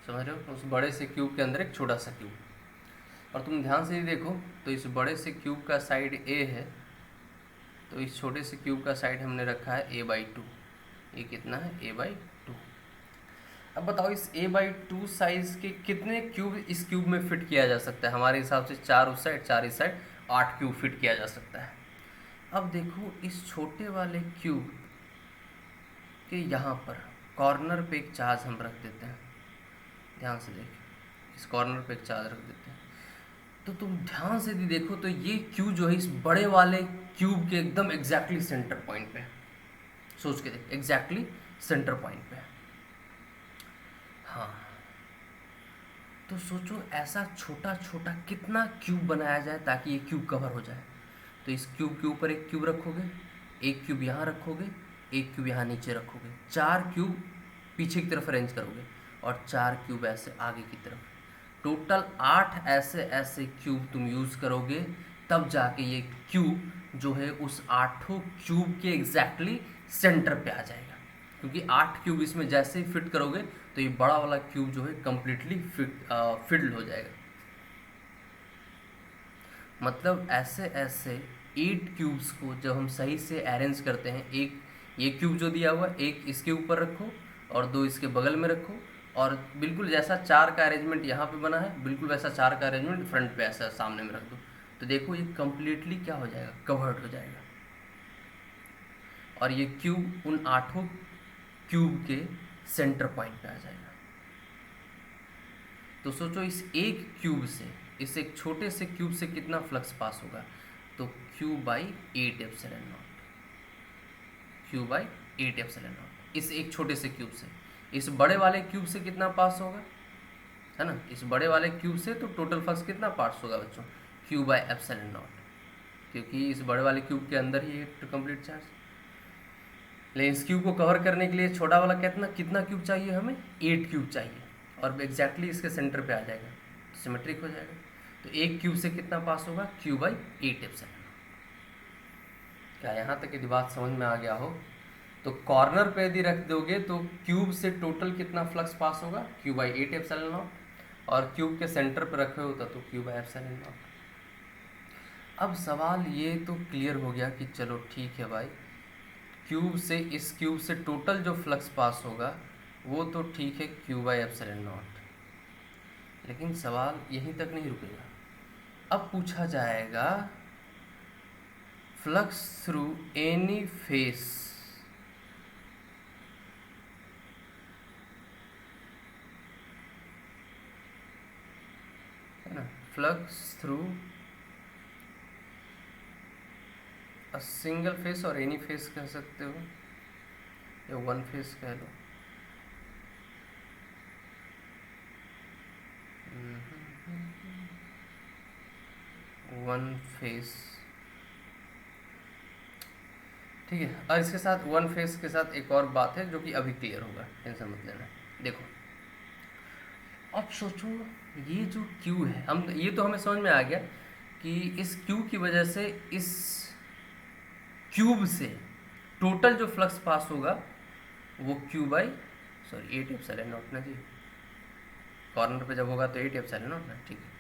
समझ रहे हो? उस बड़े से क्यूब के अंदर एक छोटा सा क्यूब। और तुम ध्यान से ही देखो तो इस बड़े से क्यूब का साइड ए है, तो इस छोटे से क्यूब का साइड हमने रखा है a/2। ये कितना है? a/2। अब बताओ इस a/2 साइज के कितने क्यूब इस क्यूब में फिट किया जा सकता है? हमारे हिसाब से 4 उस साइड 4 इस साइड, 8 क्यूब फिट किया जा सकता है। अब देखो इस छोटे वाले क्यूब के यहाँ पर कॉर्नर पे एक चार्ज हम रख देते हैं, ध्यान से देखिए, इस कॉर्नर पे एक चार्ज रख देते हैं। तो तुम ध्यान से भी देखो तो ये क्यू जो है इस बड़े वाले क्यूब के एकदम एग्जैक्टली सेंटर पॉइंट पे, सोच के देख, एग्जैक्टली सेंटर पॉइंट पे। हाँ, तो सोचो ऐसा छोटा छोटा कितना क्यूब बनाया जाए ताकि ये क्यूब कवर हो जाए। तो इस क्यूब के ऊपर एक क्यूब रखोगे, एक क्यूब यहाँ रखोगे, एक क्यूब यहाँ नीचे रखोगे, 4 क्यूब पीछे की तरफ अरेंज करोगे और 4 क्यूब ऐसे आगे की तरफ। टोटल 8 ऐसे ऐसे क्यूब तुम यूज़ करोगे, तब जाके ये क्यूब जो है उस 8 क्यूब के एग्जैक्टली सेंटर पे आ जाएगा। क्योंकि 8 क्यूब इसमें जैसे ही फिट करोगे तो ये बड़ा वाला क्यूब जो है कम्प्लीटली फिल्ड हो जाएगा। मतलब ऐसे ऐसे 8 क्यूब्स को जब हम सही से अरेंज करते हैं, एक ये क्यूब जो दिया हुआ एक इसके ऊपर रखो और 2 इसके बगल में रखो, और बिल्कुल जैसा 4 का अरेंजमेंट यहाँ पे बना है बिल्कुल वैसा 4 का अरेंजमेंट फ्रंट पे ऐसा सामने में रख दो। तो देखो ये कंप्लीटली क्या हो जाएगा, कवर्ड हो जाएगा। और ये क्यूब उन 8 क्यूब के सेंटर पॉइंट पे आ जाएगा। तो सोचो इस एक क्यूब से, इस एक छोटे से क्यूब से कितना फ्लक्स पास होगा, तो Q by 8 epsilon not, Q by 8 epsilon not. इस एक छोटे से क्यूब से, इस बड़े वाले क्यूब से कितना पास होगा, है ना, इस बड़े वाले क्यूब से तो टोटल फ्लक्स कितना पास होगा बच्चों, Q बाई एप्सिलॉन नॉट, क्योंकि इस बड़े वाले क्यूब के अंदर ही है कंप्लीट चार्ज। लेकिन इस क्यूब को कवर करने के लिए छोटा वाला कितना कितना क्यूब चाहिए हमें, 8 क्यूब चाहिए, और एग्जैक्टली इसके सेंटर पे आ जाएगा, तो सिमेट्रिक हो जाएगा। तो एक क्यूब से कितना पास होगा, Q बाई 8 एप्सिलॉन। क्या यहाँ तक यदि बात समझ में आ गया हो, तो कॉर्नर पे यदि रख दोगे तो क्यूब से टोटल कितना फ्लक्स पास होगा, Q बाई 8 एप्सिलॉन नॉट, और क्यूब के सेंटर पे रखे होता तो Q बाई एप्सिलॉन नॉट। अब सवाल ये तो क्लियर हो गया कि चलो ठीक है भाई, क्यूब से इस क्यूब से टोटल जो फ्लक्स पास होगा वो तो ठीक है, Q बाई एप्सिलॉन नॉट। लेकिन सवाल यहीं तक नहीं रुकेगा, अब पूछा जाएगा फ्लक्स थ्रू एनी फेस, है ना, flux through a single phase और एनी फेस कह सकते हो, या वन फेस कह लो। वन फेस, ठीक है। और इसके साथ वन फेस के साथ एक और बात है जो कि अभी क्लियर होगा, टेंशन मत लेना। देखो अब सोचो, ये जो क्यू है, हम ये तो हमें समझ में आ गया कि इस क्यू की वजह से इस क्यूब से टोटल जो फ्लक्स पास होगा वो Q बाई 8 एप्सिलॉन नॉट ना जी, कॉर्नर पे जब होगा तो 8 एप्सिलॉन नॉट ना, ठीक है।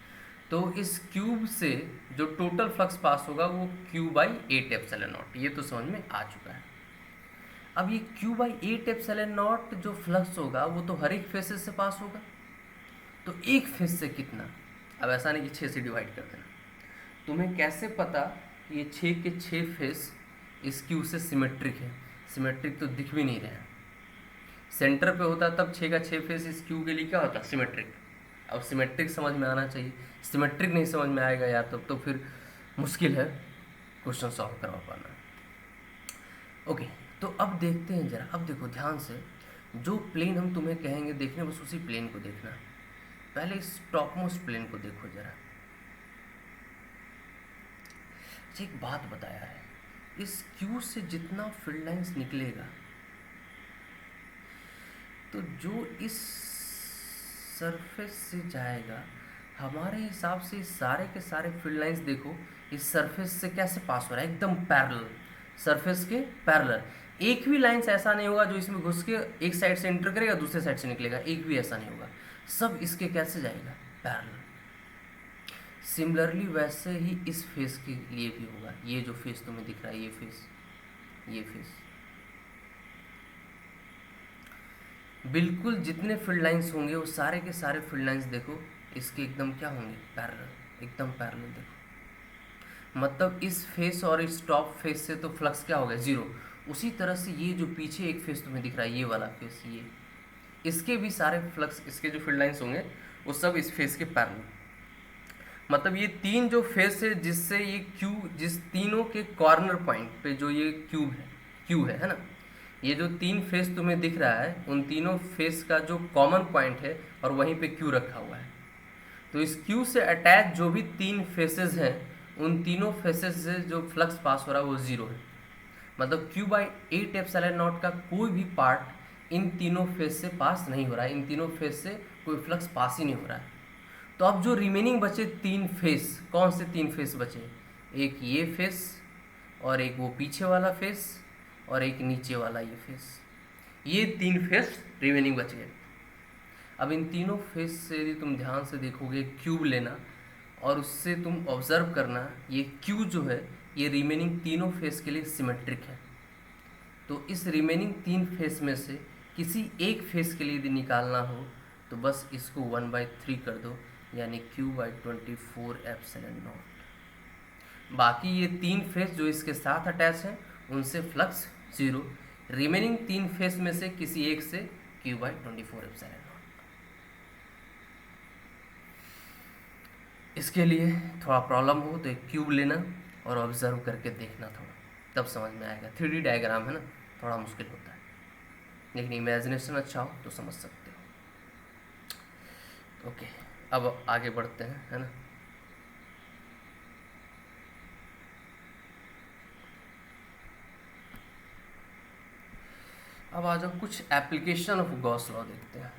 तो इस क्यूब से जो टोटल फ्लक्स पास होगा वो Q बाई 8 एप्सिलॉन नॉट, ये तो समझ में आ चुका है। अब ये Q बाई 8 एप्सिलॉन नॉट जो फ्लक्स होगा वो तो हर एक फेसेस से पास होगा, तो एक फेस से कितना, अब ऐसा नहीं कि 6 से डिवाइड कर देना, तुम्हें कैसे पता ये 6 के 6 फेस इस क्यू से सिमेट्रिक है, सिमेट्रिक तो दिख भी नहीं रहे हैं। सेंटर पे होता तब 6 का 6 फेस इस क्यू के लिए क्या होता, सिमेट्रिक। अब सिमेट्रिक समझ में आना चाहिए, सिमेट्रिक नहीं समझ में आएगा यार तब तो फिर मुश्किल है क्वेश्चन सॉल्व करवा पाना। ओके, तो अब देखते हैं जरा, अब देखो ध्यान से, जो प्लेन हम तुम्हें कहेंगे देखने, बस उसी प्लेन को देखना। पहले इस टॉप मोस्ट प्लेन को देखो जरा। एक बात बताया है, इस क्यू से जितना फील्ड लाइंस निकलेगा तो जो इस सरफेस से जाएगा, हमारे हिसाब से सारे के सारे फील्ड लाइंस देखो इस सरफेस से कैसे पास हो रहा है, एकदम पैरेलल, सरफेस के पैरेलल। एक भी लाइंस ऐसा नहीं होगा जो इसमें घुस के एक साइड से एंटर करेगा दूसरे साइड से निकलेगा, एक भी ऐसा नहीं होगा, सब इसके कैसे जाएगा, पैरेलल। सिमिलरली वैसे ही इस फेस के लिए भी होगा, ये जो फेस तुम्हें दिख रहा है, ये फेस, ये फेस, बिल्कुल जितने फील्ड लाइंस होंगे वो सारे के सारे फील्ड लाइंस देखो इसके एकदम क्या होंगे, पैरेलल, एकदम पैरेलल। देखो मतलब इस फेस और इस टॉप फेस से तो फ्लक्स क्या होगा, जीरो। उसी तरह से ये जो पीछे एक फेस तुम्हें दिख रहा है, ये वाला फेस, ये, इसके भी सारे फ्लक्स, इसके जो फील्ड लाइंस होंगे वो सब इस फेस के पैरेलल। मतलब ये तीन जो फेस है जिससे ये क्यू, जिस तीनों के कॉर्नर पॉइंट पे जो ये क्यू है ना, ये जो तीन फेस तुम्हें दिख रहा है उन तीनों फेस का जो कॉमन पॉइंट है और वहीं पे क्यू रखा हुआ है। तो इस क्यू से अटैच जो भी तीन फेसेस हैं उन तीनों फेसेस से जो फ्लक्स पास हो रहा है वो जीरो है। मतलब Q बाई 8 एप्सिलॉन नॉट का कोई भी पार्ट इन तीनों फेस से पास नहीं हो रहा है, इन तीनों फेस से कोई फ्लक्स पास ही नहीं हो रहा है। तो अब जो रिमेनिंग बचे तीन फेस, कौन से तीन फेस बचे, एक ये फेस और एक वो पीछे वाला फेस और एक नीचे वाला ये फेस, ये तीन फेस रिमेनिंग बच गए। अब इन तीनों फेस से यदि तुम ध्यान से देखोगे, क्यूब लेना और उससे तुम ऑब्जर्व करना, ये क्यू जो है ये रिमेनिंग तीनों फेस के लिए सिमेट्रिक है। तो इस रिमेनिंग तीन फेस में से किसी एक फेस के लिए यदि निकालना हो तो बस इसको 1/3 कर दो, यानी Q बाई 24 एप्सिलॉन नॉट। बाकी ये 3 फेस जो इसके साथ अटैच हैं उनसे फ्लक्स 0, रिमेनिंग 3 फेस में से किसी एक से Q/24 इसके लिए थोड़ा प्रॉब्लम हो तो एक क्यूब लेना और ऑब्जर्व करके देखना थोड़ा, तब समझ में आएगा। 3D डायग्राम है ना, थोड़ा मुश्किल होता है, लेकिन इमेजिनेशन अच्छा हो तो समझ सकते हो। ओके, अब आगे बढ़ते हैं, है ना। अब आ जाओ कुछ एप्लीकेशन ऑफ गॉस लॉ देखते हैं।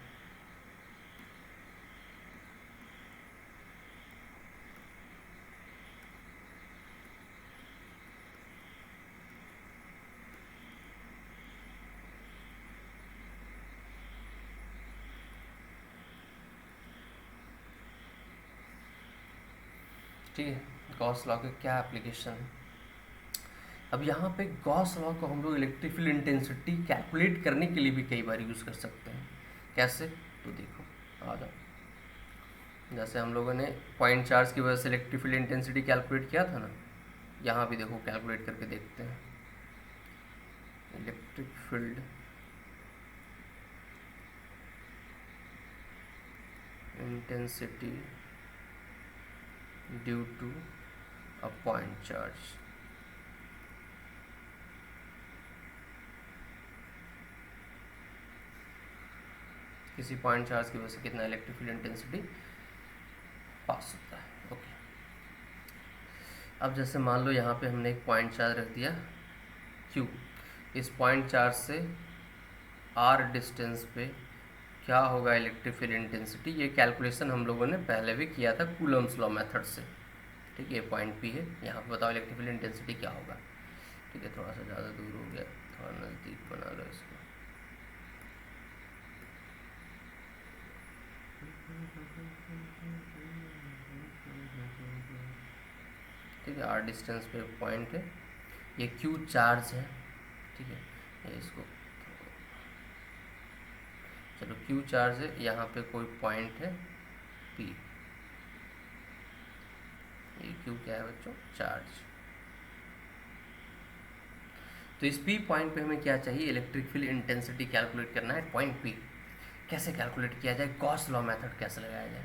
ठीक है, गॉस लॉ के क्या एप्लीकेशन है। अब यहाँ पे गॉस लॉ को हम लोग इलेक्ट्रिक फील्ड इंटेंसिटी कैलकुलेट करने के लिए भी कई बार यूज़ कर सकते हैं। कैसे, तो देखो, आ जाओ। जैसे हम लोगों ने पॉइंट चार्ज की वजह से इलेक्ट्रिक फील्ड इंटेंसिटी कैलकुलेट किया था ना, यहाँ भी देखो कैलकुलेट करके देखते हैं। Electric field intensity due to a point charge. किसी पॉइंट चार्ज की वजह से कितना इलेक्ट्रिक फील्ड इंटेंसिटी पास होता है। ओके, अब जैसे मान लो यहाँ पे हमने एक पॉइंट चार्ज रख दिया Q, इस पॉइंट चार्ज से R डिस्टेंस पे क्या होगा इलेक्ट्रिक फील्ड इंटेंसिटी, ये कैलकुलेशन हम लोगों ने पहले भी किया था कूलम्स लॉ मेथड से। ठीक है, ये पॉइंट P है, यहाँ पे बताओ इलेक्ट्रिक फील्ड इंटेंसिटी क्या होगा। ठीक है, थोड़ा सा ज़्यादा दूर हो गया, थोड़ा नज़दीक बना लो इसको। ठीक है, R डिस्टेंस पे पॉइंट है, ये Q चार्ज है। ठीक है, ये इसको चलो Q चार्ज है, यहाँ पे कोई पॉइंट है P, ये Q क्या है बच्चों, चार्ज। तो इस P पॉइंट पे हमें क्या चाहिए, इलेक्ट्रिक फील्ड इंटेंसिटी कैलकुलेट करना है पॉइंट P। कैसे कैलकुलेट किया जाए, गॉस लॉ मेथड कैसे लगाया जाए,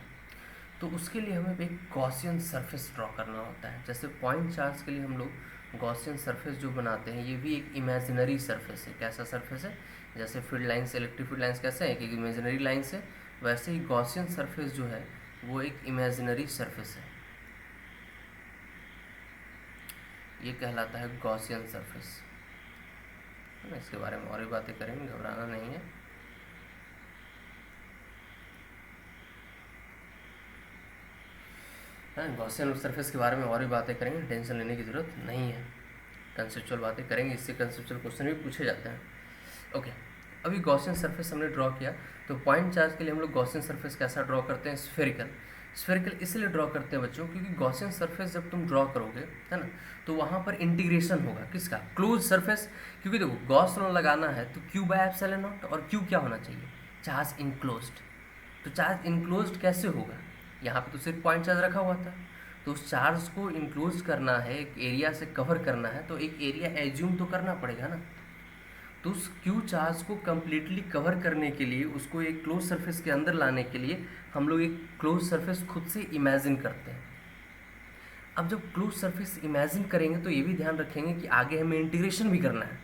तो उसके लिए हमें एक गॉसियन सरफेस ड्रॉ करना होता है। जैसे पॉइंट चार्ज के लिए हम लोग गॉसियन सरफेस जो बनाते हैं, ये भी एक इमेजिनरी सरफेस है। कैसा सरफेस है, जैसे field lines, electric field lines कैसे है, एक इमेजिनरी लाइन्स है, वैसे ही गॉसियन सरफेस जो है वो एक इमेजिनरी सरफेस है। ये कहलाता है गॉसियन सरफेस। इसके बारे में और भी बातें करेंगे, घबराना नहीं है। गॉसियन सरफेस के बारे में और भी बातें करेंगे, टेंशन लेने की ज़रूरत नहीं है। कंसेप्चुअल बातें करेंगे, इससे कंसेप्चुअल क्वेश्चन भी पूछे जाते हैं। ओके, अभी गॉसियन सरफेस हमने ड्रॉ किया, तो पॉइंट चार्ज के लिए हम लोग गॉसियन सरफेस कैसा ड्रॉ करते हैं, स्फेरिकल। स्फेरिकल इसलिए ड्रॉ करते हैं बच्चों, क्योंकि गॉसियन सरफेस जब तुम ड्रॉ करोगे, है ना, तो वहाँ पर इंटीग्रेशन होगा किसका, क्लोज सरफेस। क्योंकि देखो गॉस लॉ लगाना है तो Q/ε0, और Q क्या होना चाहिए, चार्ज इनक्लोज्ड। तो चार्ज इनक्लोज्ड कैसे होगा, यहाँ पे तो सिर्फ पॉइंट चार्ज रखा हुआ था, तो उस चार्ज को इनक्लोज करना है, एक एरिया से कवर करना है, तो एक एरिया एज्यूम तो करना पड़ेगा ना। तो उस Q चार्ज को कम्प्लीटली कवर करने के लिए, उसको एक क्लोज सरफेस के अंदर लाने के लिए हम लोग एक क्लोज सरफेस खुद से इमेजिन करते हैं। अब जब क्लोज सरफेस इमेजिन करेंगे तो ये भी ध्यान रखेंगे कि आगे हमें इंटीग्रेशन भी करना है।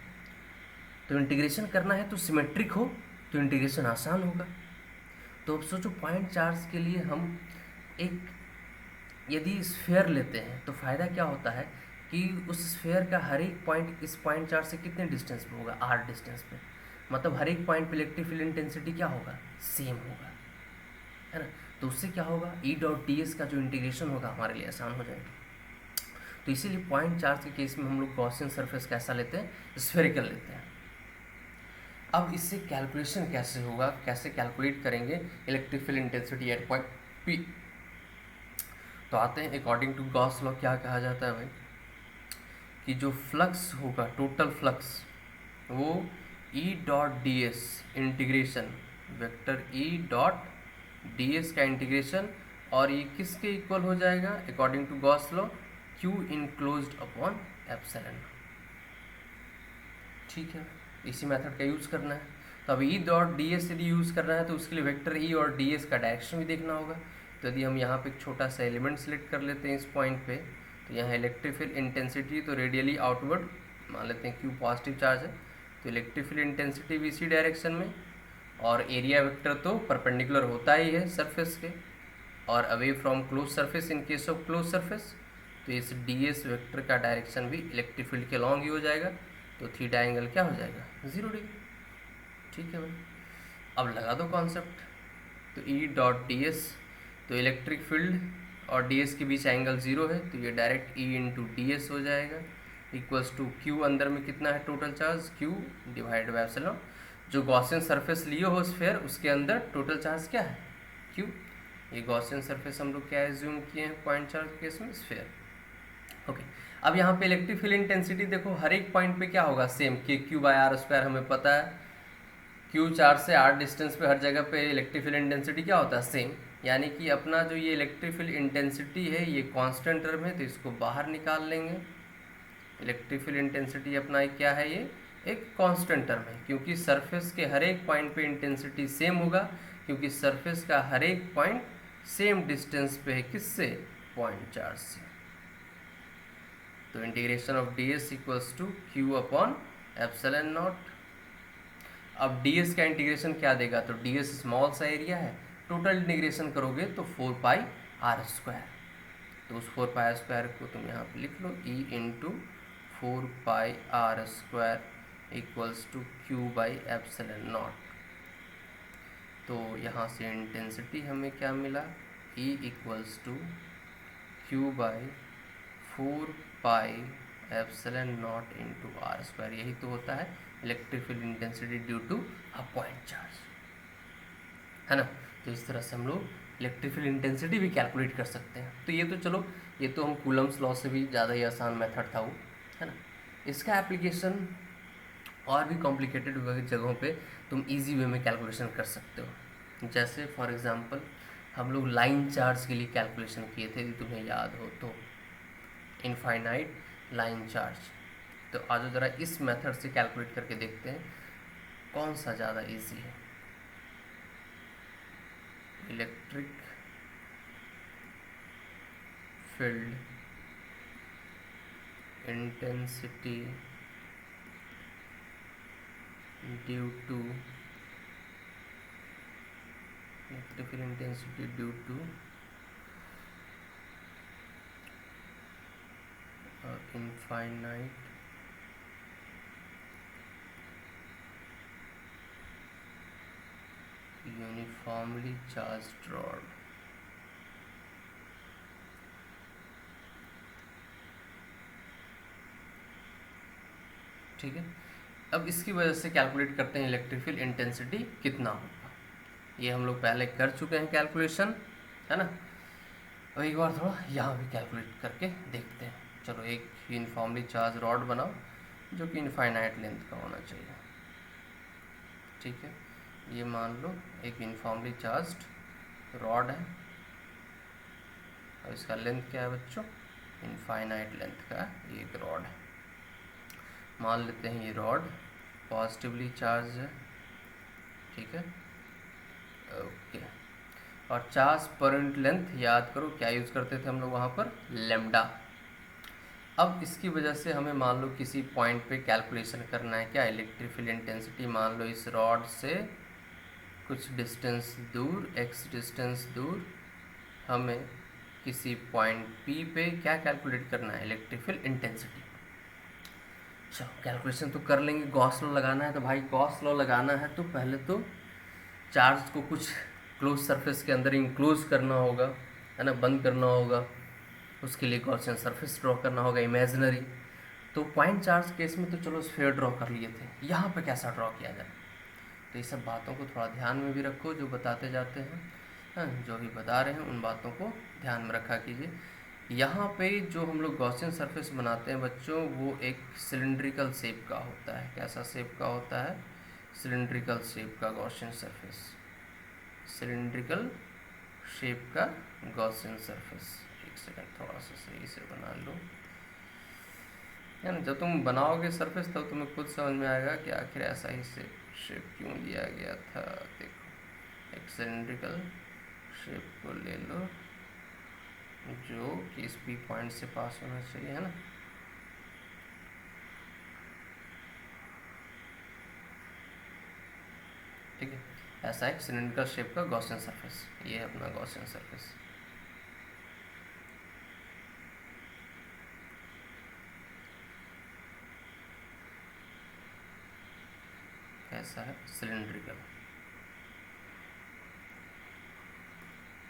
तो इंटीग्रेशन करना है तो सिमेट्रिक हो तो इंटीग्रेशन आसान होगा। तो अब सोचो पॉइंट चार्ज के लिए हम एक यदि स्फेयर लेते हैं तो फ़ायदा क्या होता है कि उस स्फेयर का हर एक पॉइंट इस पॉइंट चार्ज से कितने डिस्टेंस पे होगा, R डिस्टेंस पे। मतलब हर एक पॉइंट पे इलेक्ट्रिक फील्ड इंटेंसिटी क्या होगा, सेम होगा, है ना। तो उससे क्या होगा, E.ds का जो इंटीग्रेशन होगा हमारे लिए आसान हो जाएगा। तो इसीलिए पॉइंट चार्ज के केस में हम लोग गॉसियन सरफेस कैसा लेते हैं, स्फेरिकल लेते हैं। अब इससे कैलकुलेशन कैसे होगा, कैसे कैलकुलेट करेंगे electric field intensity at point P। तो आते हैं, अकॉर्डिंग टू गॉस लॉ क्या कहा जाता है भाई, कि जो फ्लक्स होगा, टोटल फ्लक्स, वो E.ds इंटीग्रेशन, वेक्टर E.ds का इंटीग्रेशन, और ये किसके इक्वल हो जाएगा according to Gauss law, Q enclosed upon epsilon. ठीक है, इसी मेथड का यूज़ करना है। तो अब ई डॉट डी एस यदि यूज़ करना है तो उसके लिए वेक्टर ई और डी एस का डायरेक्शन भी देखना होगा। तो यदि हम यहाँ पे एक छोटा सा एलिमेंट सेलेक्ट कर लेते हैं इस पॉइंट पे, तो यहाँ इलेक्ट्रिक फील्ड इंटेंसिटी तो रेडियली आउटवर्ड मान लेते हैं, क्यू पॉजिटिव चार्ज है तो इलेक्ट्रिक फील्ड इंटेंसिटी भी इसी डायरेक्शन में, और एरिया वेक्टर तो परपेंडिकुलर होता ही है सरफेस के, और away from close surface in case of close surface, तो इस डी एस वेक्टर का डायरेक्शन भी इलेक्ट्रिक फील्ड के लॉन्ग ही हो जाएगा। तो थीटा एंगल क्या हो जाएगा, 0 डिग्री। ठीक है भाई, अब लगा दो कॉन्सेप्ट। तो ई डॉट डी एस, तो इलेक्ट्रिक फील्ड और डी एस के बीच एंगल 0 है, तो ये डायरेक्ट ई इंटू डी एस हो जाएगा, इक्वल्स टू क्यू अंदर में कितना है total charge, Q divide by epsilon. जो गॉसियन सरफेस लिए हो स्फीयर उसके अंदर टोटल चार्ज क्या है, क्यू। ये गॉसियन सरफेस हम लोग क्या एज्यूम किए हैं पॉइंट चार्ज के केस में, स्फीयर। ओके, अब यहाँ पे इलेक्ट्रिक फील्ड इंटेंसिटी देखो हर एक पॉइंट पे क्या होगा, सेम के क्यू बाय आर स्क्वायर हमें पता है। क्यू चार्ज से आर डिस्टेंस पे हर जगह पे इलेक्ट्रिक फील्ड इंटेंसिटी क्या होता है, सेम। यानी कि अपना जो ये इलेक्ट्रिक फील्ड इंटेंसिटी है ये कांस्टेंट टर्म है, तो इसको बाहर निकाल लेंगे। इलेक्ट्रिक फील्ड इंटेंसिटी अपना क्या है, ये एक कांस्टेंट टर्म है, क्योंकि सरफेस के हर एक पॉइंट पे इंटेंसिटी सेम होगा, क्योंकि सरफेस का हर एक पॉइंट सेम डिस्टेंस पे है, किससे, पॉइंट चार्ज से। तो integration of d s equals to q upon epsilon naught. अब डी एस का इंटीग्रेशन क्या देगा, तो डी एस स्मॉल सा एरिया है, टोटल इंटीग्रेशन करोगे तो 4 पाई आर स्क्वायर। तो उस 4 पाई स्क्वायर को तुम यहाँ पे लिख लो, E into 4 pi are square equals to Q by epsilon naught. तो यहाँ से इंटेंसिटी हमें क्या मिला, E equals to Q by 4 pi epsilon naught into R square. यही तो होता है electric field intensity due to a point charge, है ना। तो इस तरह से हम लोग इलेक्ट्रिक फील्ड इंटेंसिटी भी कैलकुलेट कर सकते हैं। तो ये तो चलो, ये तो हम कूलम्स लॉ से भी ज़्यादा ही आसान मेथड था वो, है ना। इसका एप्लीकेशन और भी कॉम्प्लिकेटेड जगहों पे तुम इजी वे में कैलकुलेशन कर सकते हो। जैसे फॉर एग्जांपल हम लोग लाइन चार्ज के लिए कैलकुलेशन किए थे, यदि तुम्हें याद हो तो, इनफाइनाइट लाइन चार्ज। तो आज ज़रा इस मेथड से कैलकुलेट करके देखते हैं कौन सा ज़्यादा इजी है। Electric field intensity due to electric field intensity due to infinite uniformly charged rod। ठीक है, अब इसकी वजह से कैलकुलेट करते हैं इलेक्ट्रिक फील्ड इंटेंसिटी कितना होगा। ये हम लोग पहले कर चुके हैं कैलकुलेशन, है ना। और एक बार थोड़ा यहाँ भी कैलकुलेट करके देखते हैं। चलो एक यूनिफॉर्मली चार्ज रॉड बनाओ जो कि इनफाइनाइट लेंथ का होना चाहिए। ठीक है, ये मान लो एक यूनिफॉर्मली चार्ज्ड रॉड है, और इसका लेंथ क्या है बच्चों, इनफाइनाइट लेंथ का ये एक रॉड है। मान लेते हैं ये रॉड पॉजिटिवली चार्ज है, ठीक है, ओके। और चार्ज पर यूनिट लेंथ याद करो क्या यूज़ करते थे हम लोग वहाँ पर, लैम्डा। अब इसकी वजह से हमें मान लो किसी पॉइंट पे कैलकुलेशन करना है, क्या, इलेक्ट्रिक फील्ड इंटेंसिटी। मान लो इस रॉड से कुछ डिस्टेंस दूर, x डिस्टेंस दूर, हमें किसी पॉइंट P पे क्या कैलकुलेट करना है, इलेक्ट्रिक फील्ड इंटेंसिटी। चलो कैलकुलेशन तो कर लेंगे। गॉस लॉ लगाना है, तो भाई गॉस लॉ लगाना है तो पहले तो चार्ज को कुछ क्लोज सरफेस के अंदर इंक्लोज करना होगा, है ना, बंद करना होगा। उसके लिए गॉसियन सरफेस ड्रॉ करना होगा इमेजिनरी। तो पॉइंट चार्ज केस में तो चलो स्फीयर ड्रॉ कर लिए थे, यहाँ पे कैसा ड्रॉ किया जाए। तो ये सब बातों को थोड़ा ध्यान में भी रखो, जो बताते जाते हैं, हाँ, जो भी बता रहे हैं उन बातों को ध्यान में रखा कीजिए। यहाँ पे जो हम लोग गॉसियन सरफेस बनाते हैं बच्चों, वो एक सिलिंड्रिकल शेप का होता है। कैसा शेप का होता है, सिलिंड्रिकल शेप का गॉसियन सरफेस, सिलिंड्रिकल शेप का गॉसियन सरफेस। एक एक सेकंड थोड़ा सा सही से बना लो, है ना। जब तुम बनाओगे सरफेस तब तुम्हें खुद समझ में आएगा कि आखिर ऐसा ही से शेप क्यों लिया गया था। देखो एक सिलेंड्रिकल शेप को ले लो जो कि इस पी पॉइंट से पास होना चाहिए, है ना। ठीक है, ऐसा एक सिलेंड्रिकल शेप का गॉसियन सरफेस, ये है अपना गॉसियन सरफेस। ऐसा है सिलेंड्रिकल,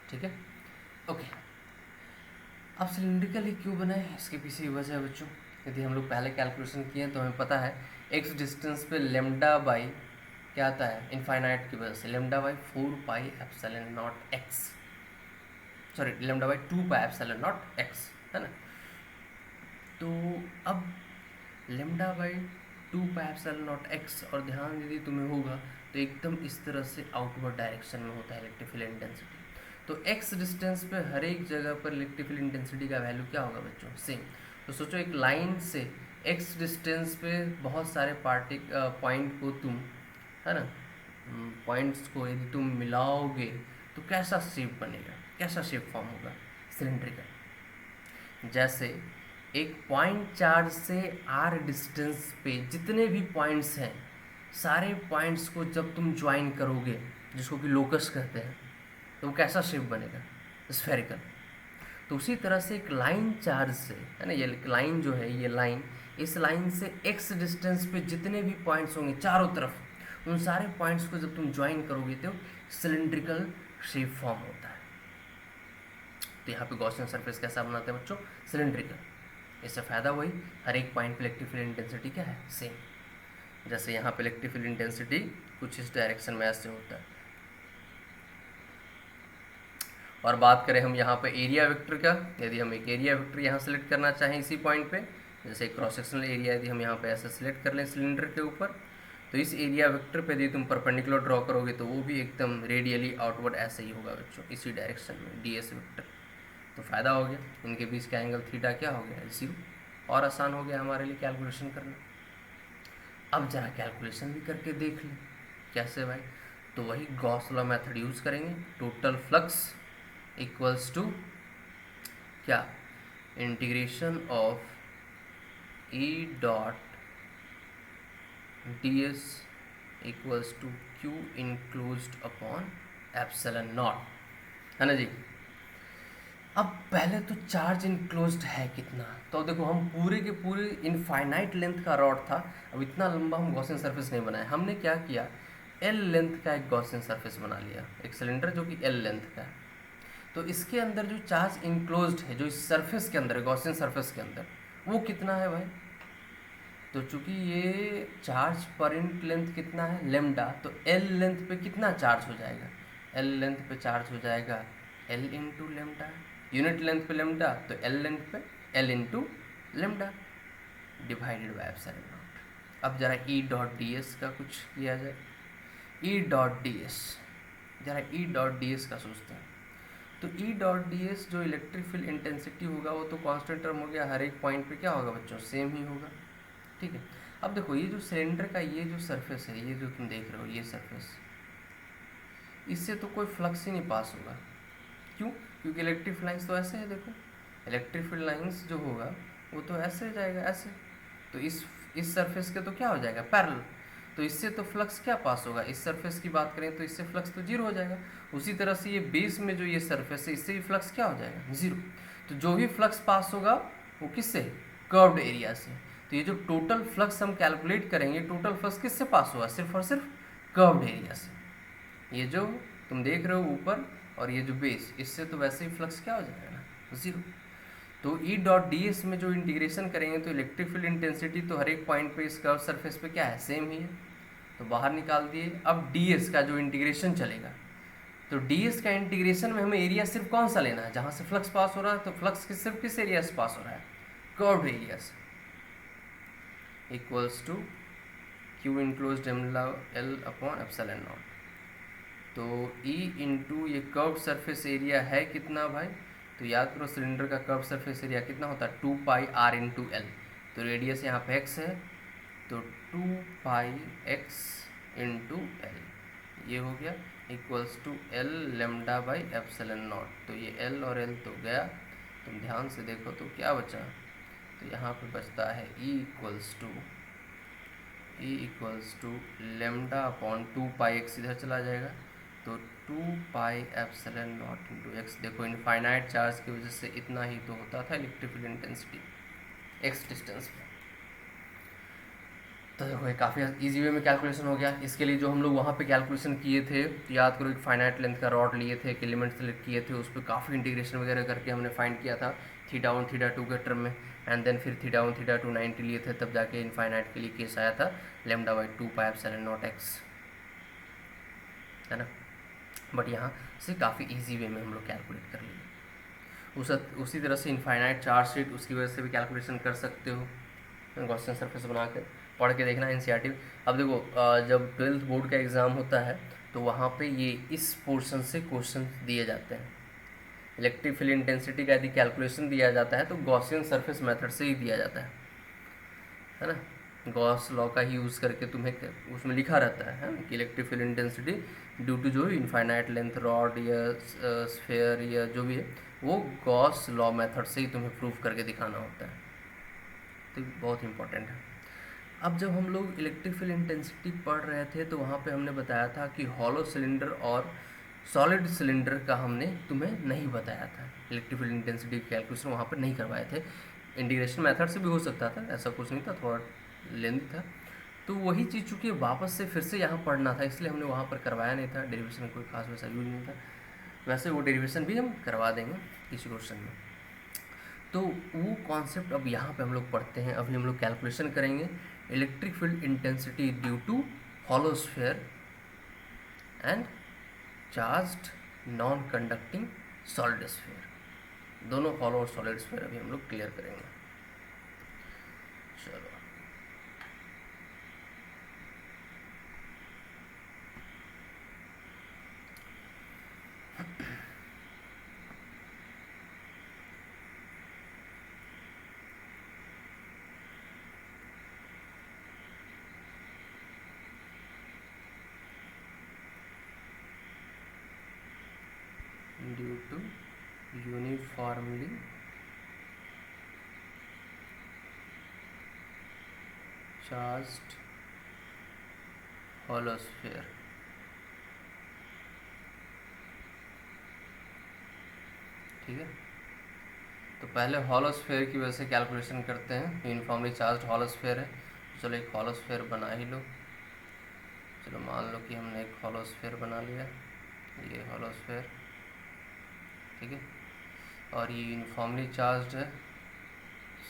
ठीक है। ओके, अब सिलेंड्रिकल ही क्यों बना है, इसके पीछे ही वजह है बच्चों। यदि हम लोग पहले कैलकुलेशन किए हैं तो हमें पता है एक्स डिस्टेंस पे लेमडा बाई क्या आता है, इनफाइनाइट की वजह से lambda by 4 pi epsilon naught x, sorry lambda by 2 pi epsilon naught x, है ना। तो अब lambda by 2 pi epsilon naught x, और ध्यान यदि तुम्हें होगा तो एकदम इस तरह से आउटवर्ड डायरेक्शन में होता है इलेक्ट्रिक फील्ड इंटेंसिटी। तो x डिस्टेंस पे हर एक जगह पर इलेक्ट्रिक फील्ड इंटेंसिटी का वैल्यू क्या होगा बच्चों, सेम। तो सोचो एक लाइन से x डिस्टेंस पे बहुत सारे पॉइंट को तुम, है ना, पॉइंट्स को यदि तुम मिलाओगे तो कैसा शेप बनेगा, कैसा शेप फॉर्म होगा, सिलेंड्रिकल। जैसे एक पॉइंट चार्ज से r डिस्टेंस पे जितने भी पॉइंट्स हैं, सारे पॉइंट्स को जब तुम ज्वाइन करोगे, जिसको कि लोकस कहते हैं, तो वो कैसा शेप बनेगा, स्फेरिकल। तो उसी तरह से एक लाइन चार्ज से, है ना, ये लाइन जो है, ये लाइन, इस लाइन से x डिस्टेंस पे जितने भी पॉइंट्स होंगे चारों तरफ, उन सारे पॉइंट्स को जब तुम ज्वाइन करोगे तो सिलेंड्रिकल शेप फॉर्म होता है। तो यहाँ पे गॉसियन सरफेस कैसा बनाते हैं बच्चों, सिलेंड्रिकल। इससे फ़ायदा वही, हर एक पॉइंट पे इलेक्ट्रिक फील्ड इंटेंसिटी क्या है, सेम। जैसे यहाँ पे इलेक्ट्रिक फील्ड इंटेंसिटी कुछ इस डायरेक्शन में ऐसे होता है। और बात करें हम यहाँ पे एरिया वेक्टर का, यदि हम एक एरिया वेक्टर यहाँ सेलेक्ट करना चाहें इसी पॉइंट पे, जैसे क्रॉस सेक्शनल एरिया यदि हम यहाँ पे ऐसे सेलेक्ट कर लें सिलेंडर के ऊपर, तो इस एरिया वेक्टर पे यदि तुम परपेंडिकुलर ड्रॉ करोगे तो वो भी एकदम रेडियली आउटवर्ड ऐसे ही होगा बच्चों, इसी डायरेक्शन में, ds वेक्टर। तो फ़ायदा हो गया, इनके बीच का एंगल थीटा क्या हो गया, 0, और आसान हो गया हमारे लिए कैलकुलेशन करना। अब जरा कैलकुलेशन भी करके देख लें कैसे भाई। तो वही गॉस लॉ मेथड यूज़ करेंगे, टोटल फ्लक्स इक्वल्स टू क्या, integration of E dot d s equals to q enclosed upon epsilon naught, है ना जी। अब पहले तो चार्ज इनक्लोज्ड है कितना, तो देखो हम पूरे के पूरे इनफाइनाइट लेंथ का रॉड था, अब इतना लंबा हम गॉसियन सरफेस नहीं बनाया, हमने क्या किया, एल लेंथ का एक गॉसियन सरफेस बना लिया, एक सिलेंडर जो कि एल लेंथ का है। तो इसके अंदर जो चार्ज इनक्लोज्ड है, जो इस सरफेस के अंदर, गॉसियन सरफेस के अंदर, वो कितना है भाई। तो चूंकि ये चार्ज पर यूनिट लेंथ कितना है, लेमडा, तो एल लेंथ पे कितना चार्ज हो जाएगा, एल लेंथ पे चार्ज हो जाएगा L into lambda, unit length पे लेमडा, तो एल लेंथ पे L into lambda divided by epsilon naught. अब जरा ई डॉट डी एस का कुछ किया जाए, ई डॉट डी एस, जरा ई डॉट डी एस का सोचते हैं। तो ई डॉट डी एस जो इलेक्ट्रिक फील्ड इंटेंसिटी होगा वो तो कांस्टेंट टर्म हो गया, हर एक पॉइंट पे क्या होगा बच्चों, सेम ही होगा, ठीक है। अब देखो ये जो सिलेंडर का ये जो सरफेस है, ये जो तुम देख रहे हो ये सरफेस, इससे तो कोई फ्लक्स ही नहीं पास होगा, क्यों, क्योंकि इलेक्ट्रिक फील्ड लाइंस तो ऐसे है, देखो इलेक्ट्रिक फील्ड लाइंस जो होगा वो तो ऐसे जाएगा, ऐसे। तो इस सरफेस के तो क्या हो जाएगा, पैरेलल, तो इससे तो फ्लक्स क्या पास होगा, इस सरफेस की बात करें तो इससे फ्लक्स तो 0 हो जाएगा। उसी तरह से ये बेस में जो ये सरफेस है, इससे भी फ्लक्स क्या हो जाएगा, 0। तो जो भी फ्लक्स पास होगा वो किससे, कर्व्ड एरिया से। तो ये जो टोटल फ्लक्स हम कैलकुलेट करेंगे, टोटल फ्लक्स किससे पास हुआ, सिर्फ और सिर्फ कर्व्ड एरिया से। ये जो तुम देख रहे हो ऊपर और ये जो बेस, इससे तो वैसे ही फ्लक्स क्या हो जाएगा ना, 0। तो ई डॉट डी एस में जो इंटीग्रेशन करेंगे तो इलेक्ट्रिक फील्ड इंटेंसिटी तो हर एक पॉइंट पे इस कर्व सरफेस पे क्या है, सेम ही है, तो बाहर निकाल दिए। अब डी एस का जो इंटीग्रेशन चलेगा, तो डी एस का इंटीग्रेशन में हमें एरिया सिर्फ कौन सा लेना है, जहाँ से फ्लक्स पास हो रहा है, तो फ्लक्स सिर्फ किस एरिया से पास हो रहा है, कर्व्ड एरिया से, equals to q enclosed L upon epsilon naught. तो ई इंटू ये कर्व्ड सरफेस एरिया है कितना भाई, तो याद करो सिलेंडर का कर्व सरफेस एरिया कितना होता है 2πr/L। तो रेडियस यहाँ पे x है, तो 2πx/L ये हो गया इक्वल्स टू L λ/ε0। तो ये L और L तो गया, तुम ध्यान से देखो तो क्या बचा, तो यहाँ पे बचता है E इक्वल्स टू λ/2πx, इधर चला जाएगा तो 2πε0 देखो इनफाइनाइट चार्ज की वजह से इतना ही तो होता था electric field intensity x distance पे। तो देखो ये काफ़ी इजी वे में कैलकुलेशन हो गया। इसके लिए जो हम लोग वहाँ पे कैलकुलेशन किए थे, याद करो एक फाइनाइट लेंथ का रॉड लिए थे, एक एलिमेंट सेलेक्ट किए थे, उस पर काफ़ी इंटीग्रेशन वगैरह करके हमने फाइंड किया था θ1 θ2 के टर्म में, एंड देन फिर θ1 θ2 90 लिए थे, तब जाके इनफाइनाइट के लिए केस आया था λ/2πε0x, है ना। बट यहाँ से काफ़ी ईजी वे में हम लोग कैलकुलेट कर लिए। उसी तरह से इनफाइनाइट चार्ज शीट, उसकी वजह से भी कैलकुलेशन कर सकते हो गॉसियन सरफेस बनाकर, पढ़ के देखना एनसीईआरटी। अब देखो जब 12th बोर्ड का एग्ज़ाम होता है तो वहाँ पे ये इस पोर्शन से क्वेश्चन दिए जाते हैं। इलेक्ट्रिक फील्ड इंटेंसिटी का यदि कैलकुलेशन दिया जाता है तो गॉसियन सरफेस मेथड से ही दिया जाता है ना। गॉस लॉ का ही यूज़ करके तुम्हें उसमें लिखा रहता है कि electric field intensity due to जो इनफाइनाइट लेंथ रॉड या स्फेयर या जो भी है वो गॉस लॉ मेथड से ही तुम्हें प्रूफ करके दिखाना होता है। तो बहुत इंपॉर्टेंट है। अब जब हम लोग इलेक्ट्रिक फील्ड इंटेंसिटी पढ़ रहे थे तो वहाँ पे हमने बताया था कि हॉलो सिलेंडर और सॉलिड सिलेंडर का हमने तुम्हें नहीं बताया था। इलेक्ट्रिक फील्ड इंटेंसिटी कैलकुलेशन वहाँ पर नहीं करवाए थे। इंटीग्रेशन मेथड से भी हो सकता था, ऐसा कुछ नहीं था, थोड़ा लेंथ था। तो वही चीज़ चूँकि वापस से फिर से यहाँ पढ़ना था, इसलिए हमने वहाँ पर करवाया नहीं था। डेरिवेशन कोई खास वैसा यूज नहीं था, वैसे वो डेरिवेशन भी हम करवा देंगे किसी क्वेश्चन में। तो वो कॉन्सेप्ट अब यहाँ पे हम लोग पढ़ते हैं। अभी हम लोग कैलकुलेशन करेंगे electric field intensity due to hollow sphere and charged non conducting solid sphere. दोनों हॉलो और सॉलिड स्फीयर अभी हम लोग क्लियर करेंगे। चलो due to uniformly charged hollow sphere, ठीक है। तो पहले हॉलो स्फीयर की वजह से कैलकुलेशन करते हैं। यूनिफॉर्मली चार्ज्ड हॉलो स्फीयर है, चलो एक हॉलो स्फीयर बना ही लो। चलो मान लो कि हमने एक हॉलो स्फीयर बना लिया, ये हॉलो स्फीयर, ठीक है। और ये यूनिफॉर्मली चार्ज्ड है,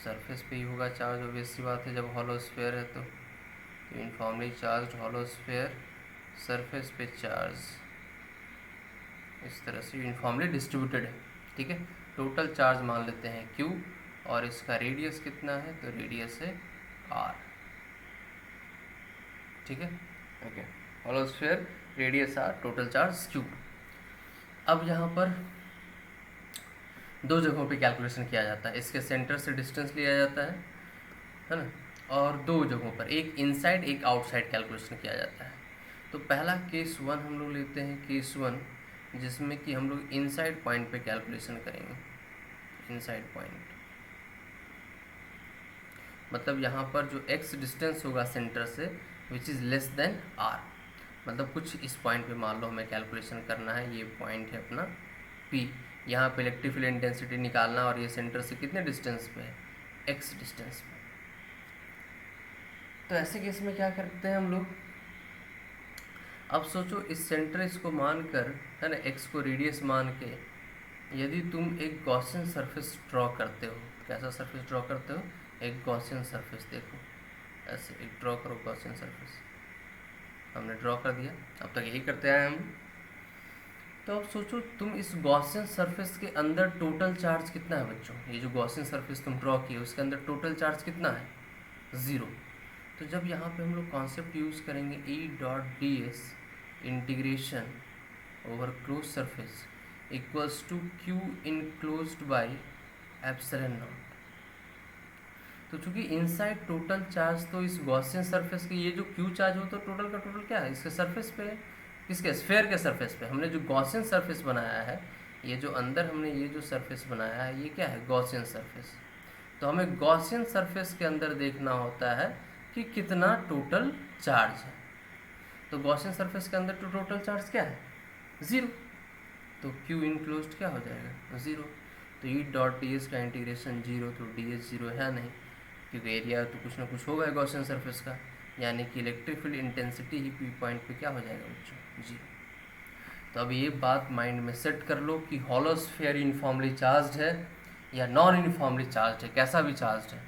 सरफेस पे ही होगा चार्ज, ऑब्वियस सी बात है जब हॉलो स्फीयर है तो। Uniformly charged hollow sphere, surface पे चार्ज इस तरह से यूनिफॉर्मली डिस्ट्रीब्यूटेड है, ठीक है। टोटल चार्ज मान लेते हैं Q, और इसका रेडियस कितना है, तो रेडियस है R, ठीक है। Okay, hollow sphere, radius R, total charge Q। अब यहाँ पर दो जगहों पे कैलकुलेशन किया जाता है। इसके सेंटर से डिस्टेंस लिया जाता है ना, और दो जगहों पर, एक इनसाइड एक आउटसाइड कैलकुलेशन किया जाता है। तो पहला केस 1 हम लोग लेते हैं, केस 1 जिसमें कि हम लोग इनसाइड पॉइंट पे कैलकुलेशन करेंगे। इनसाइड पॉइंट मतलब यहाँ पर जो x डिस्टेंस होगा सेंटर से which is less than r, मतलब कुछ इस पॉइंट पे मान लो हमें कैलकुलेशन करना है। ये पॉइंट है अपना P, यहाँ पे इलेक्ट्रिक फील्ड इंटेंसिटी निकालना, और ये सेंटर से कितने डिस्टेंस पे है, x डिस्टेंस पे। तो ऐसे केस में क्या करते हैं हम लोग, अब सोचो इस सेंटर इसको मानकर, है ना, x को रेडियस मान के यदि तुम एक गॉसियन सरफेस ड्रॉ करते हो, कैसा सरफेस ड्रॉ करते हो, एक गॉसियन सरफेस, देखो ऐसे एक ड्रॉ करो गॉसियन सरफेस, हमने ड्रॉ कर दिया, अब तक यही करते आए हम। तो अब सोचो तुम इस गॉसियन सरफेस के अंदर टोटल चार्ज कितना है बच्चों, ये जो गॉसियन सरफेस तुम ड्रॉ किए उसके अंदर टोटल चार्ज कितना है, 0। तो जब यहाँ पे हम लोग कॉन्सेप्ट यूज़ करेंगे E.ds integration over close surface, equals to q enclosed by epsilon naught. तो चूंकि इनसाइड टोटल चार्ज तो इस गॉसियन सरफेस के, ये जो क्यू चार्ज हो तो टोटल का टोटल क्या है, इसके सरफेस पे है, किसके, स्फेयर के सरफेस पे। हमने जो गॉसियन सरफेस बनाया है, ये जो अंदर हमने ये जो सरफेस बनाया है, ये क्या है, गॉसियन सरफेस। तो हमें गॉसियन सरफेस के अंदर देखना होता है कि कितना टोटल चार्ज है। तो गॉसियन सरफेस के अंदर तो टोटल चार्ज क्या है, 0। तो क्यू इनक्लोज्ड क्या हो जाएगा, 0। तो ई डॉट डी एस का इंटीग्रेशन 0, तो डी एस 0 है नहीं, क्योंकि एरिया तो कुछ ना कुछ होगा गॉसियन सरफेस का, यानी कि इलेक्ट्रिक फील्ड इंटेंसिटी ही पी पॉइंट पे क्या हो जाएगा बच्चों, 0। तो अब ये बात माइंड में सेट कर लो कि हॉलो स्फीयर यूनिफॉर्मली चार्ज है या नॉन यूनिफॉर्मली चार्ज है, कैसा भी चार्ज है।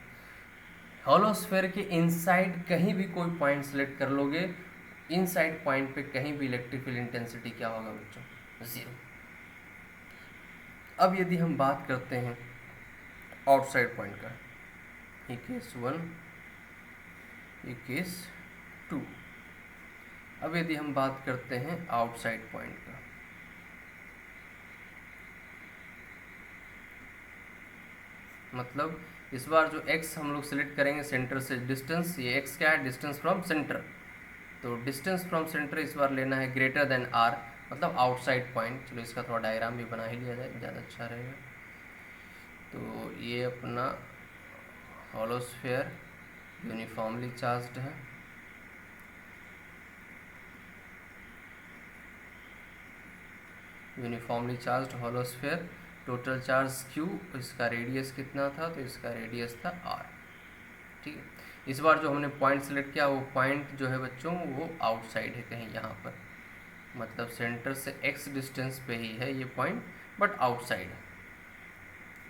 हॉलो स्फीयर के इनसाइड कहीं भी कोई पॉइंट सेलेक्ट कर लोगे, इनसाइड पॉइंट पे कहीं भी इलेक्ट्रिक फील्ड इंटेंसिटी क्या होगा बच्चों, 0। अब यदि हम बात करते हैं आउटसाइड पॉइंट का, ये केस 1, ये केस 2। अब यदि हम बात करते हैं आउटसाइड पॉइंट का, मतलब इस बार जो x हम लोग सेलेक्ट करेंगे सेंटर से डिस्टेंस, ये x क्या है, डिस्टेंस फ्रॉम सेंटर। तो डिस्टेंस फ्रॉम सेंटर इस बार लेना है ग्रेटर देन r, मतलब आउटसाइड पॉइंट। चलो इसका थोड़ा डायग्राम भी बना ही लिया जाए, ज़्यादा अच्छा रहेगा। तो ये अपना हॉलो स्फीयर यूनिफॉर्मली चार्ज्ड है, uniformly charged hollow sphere, total charge q, इसका रेडियस कितना था, तो इसका रेडियस था r। ठीक है, इस बार जो हमने पॉइंट सेलेक्ट किया वो पॉइंट जो है बच्चों वो आउटसाइड है कहीं यहाँ पर, मतलब सेंटर से x डिस्टेंस पे ही है ये पॉइंट, बट आउटसाइड है।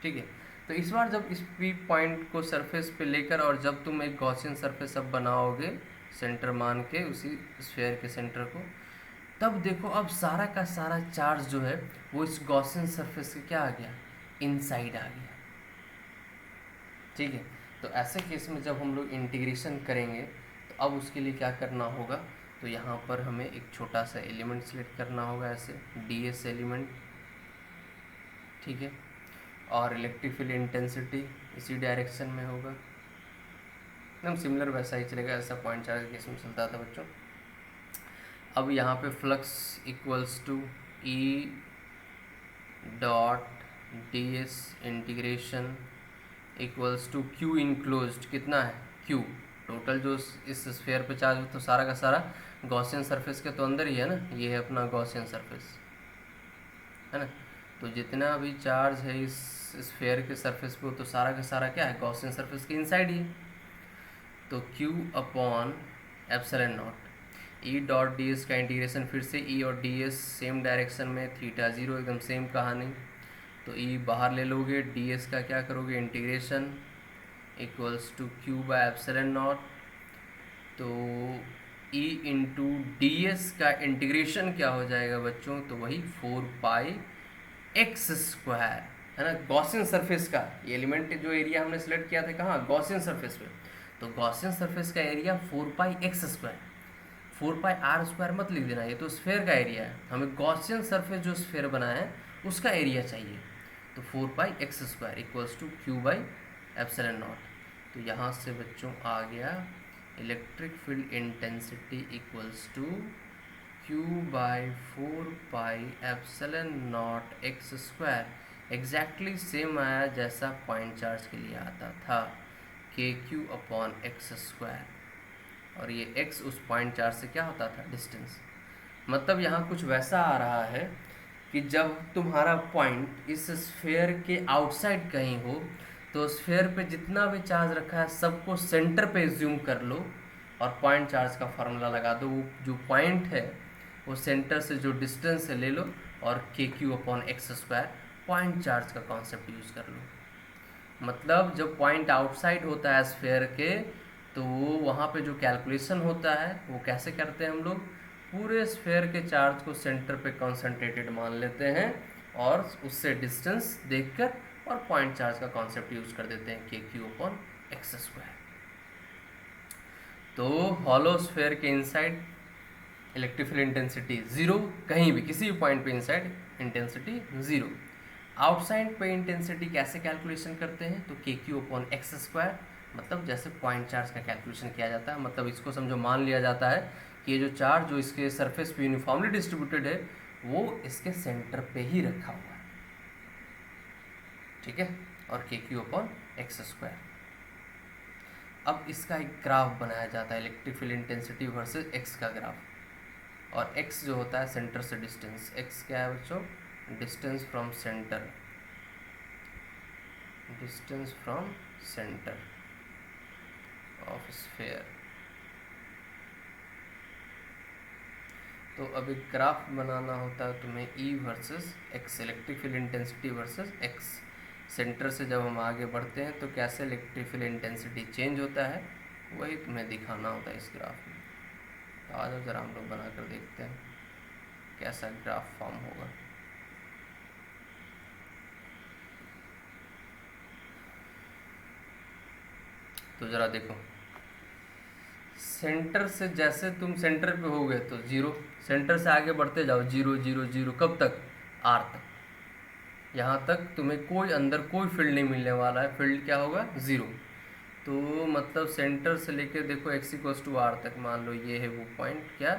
ठीक है, तो इस बार जब इस p पॉइंट को सरफेस पे लेकर, और जब तुम एक गॉसियन सरफेस अब बनाओगे सेंटर मान के उसी स्फीयर के सेंटर को, तब देखो अब सारा का सारा चार्ज जो है वो इस गॉसियन सरफेस के क्या आ गया, इनसाइड आ गया। ठीक है, तो ऐसे केस में जब हम लोग इंटीग्रेशन करेंगे तो अब उसके लिए क्या करना होगा, तो यहाँ पर हमें एक छोटा सा एलिमेंट सेलेक्ट करना होगा, ऐसे ds एलिमेंट। ठीक है, और इलेक्ट्रिक फील्ड इंटेंसिटी इसी डायरेक्शन में होगा, एकदम सिमिलर वैसा ही चलेगा ऐसा पॉइंट चार्ज केस में चलता था बच्चों। अब यहाँ पे flux equals to E dot d s integration equals to q enclosed, कितना है क्यू, टोटल जो इस स्फीयर पे चार्ज हो तो सारा का सारा गॉसियन सरफेस के तो अंदर ही है ना, ये है अपना गॉसियन सरफेस, है ना। तो जितना भी चार्ज है इस स्फीयर के सरफेस पे तो सारा का सारा क्या है, गॉसियन सरफेस के इनसाइड ही है। तो Q upon epsilon not, E dot d s का इंटीग्रेशन फिर से ई और डी एस सेम डायरेक्शन में, थीटा 0 एकदम सेम कहानी। तो ई बाहर ले लोगे, डी एस का क्या करोगे integration equals to q by epsilon naught. तो ई इंटू डी एस का इंटीग्रेशन क्या हो जाएगा बच्चों, तो वही 4 पाई एक्स स्क्वायर, है ना, गॉसियन सरफेस का। ये एलिमेंट जो एरिया हमने सेलेक्ट किया था कहाँ, गॉसियन सरफेस पे, तो गॉसियन सरफेस का area 4 pi x square, 4 pi are square मत लिख देना, ये तो स्फेयर का एरिया है, हमें गॉसियन सरफेस जो स्फेयर बना है उसका एरिया चाहिए। तो 4 pi x square equals to Q by epsilon naught. तो यहाँ से बच्चों आ गया electric field intensity equals to Q by 4 pi epsilon naught X square, exactly same आया जैसा पॉइंट चार्ज के लिए आता था, के क्यू अपॉन एक्स स्क्वायर, और ये x उस पॉइंट चार्ज से क्या होता था, डिस्टेंस। मतलब यहाँ कुछ वैसा आ रहा है कि जब तुम्हारा पॉइंट इस स्फीयर के आउटसाइड कहीं हो तो स्फीयर पे जितना भी चार्ज रखा है सबको सेंटर पे एज्यूम कर लो और पॉइंट चार्ज का फार्मूला लगा दो, वो जो पॉइंट है वो सेंटर से जो डिस्टेंस है ले लो, और के Q upon x square point charge का कॉन्सेप्ट यूज़ कर लो। मतलब जब पॉइंट आउटसाइड होता है स्फीयर के तो वहाँ पे जो कैलकुलेशन होता है वो कैसे करते हैं हम लोग, पूरे स्फीयर के चार्ज को सेंटर पे कॉन्सेंट्रेटेड मान लेते हैं और उससे डिस्टेंस देखकर और पॉइंट चार्ज का कॉन्सेप्ट यूज कर देते हैं, के क्यू अपॉन एक्स स्क्वायर। तो हॉलो स्फीयर के inside electric field intensity zero, कहीं भी किसी भी पॉइंट पे इनसाइड इंटेंसिटी जीरो। आउटसाइड पे इंटेंसिटी कैसे कैलकुलेशन करते हैं, तो के क्यू अपॉन एक्स स्क्वायर, मतलब जैसे पॉइंट चार्ज का कैलकुलेशन किया जाता है, मतलब इसको समझो मान लिया जाता है कि ये जो चार्ज जो इसके सरफेस पे यूनिफॉर्मली डिस्ट्रीब्यूटेड है वो इसके सेंटर पे ही रखा हुआ है, ठीक है, और के क्यू अपॉन एक्स स्क्वायर। अब इसका एक ग्राफ बनाया जाता है, electric field intensity versus x का ग्राफ, और x जो होता है सेंटर से डिस्टेंस, x क्या है बच्चों, distance from centre, distance from centre of sphere. तो अब एक ग्राफ बनाना होता है तुम्हें E versus x, electric field intensity versus x। Centre से जब हम आगे बढ़ते हैं तो कैसे इलेक्ट्रिक फील्ड इंटेंसिटी चेंज होता है वही तुम्हें दिखाना होता है इस ग्राफ में। तो आज ज़रा हम लोग बनाकर देखते हैं कैसा ग्राफ फॉर्म होगा। तो ज़रा देखो, सेंटर से जैसे तुम सेंटर पे हो गए तो जीरो, सेंटर से आगे बढ़ते जाओ जीरो जीरो जीरो, कब तक, आर तक। यहाँ तक तुम्हें कोई अंदर कोई फील्ड नहीं मिलने वाला है, फील्ड क्या होगा, ज़ीरो। तो मतलब सेंटर से लेके देखो x इक्वल्स टू आर तक, मान लो ये है वो पॉइंट, क्या,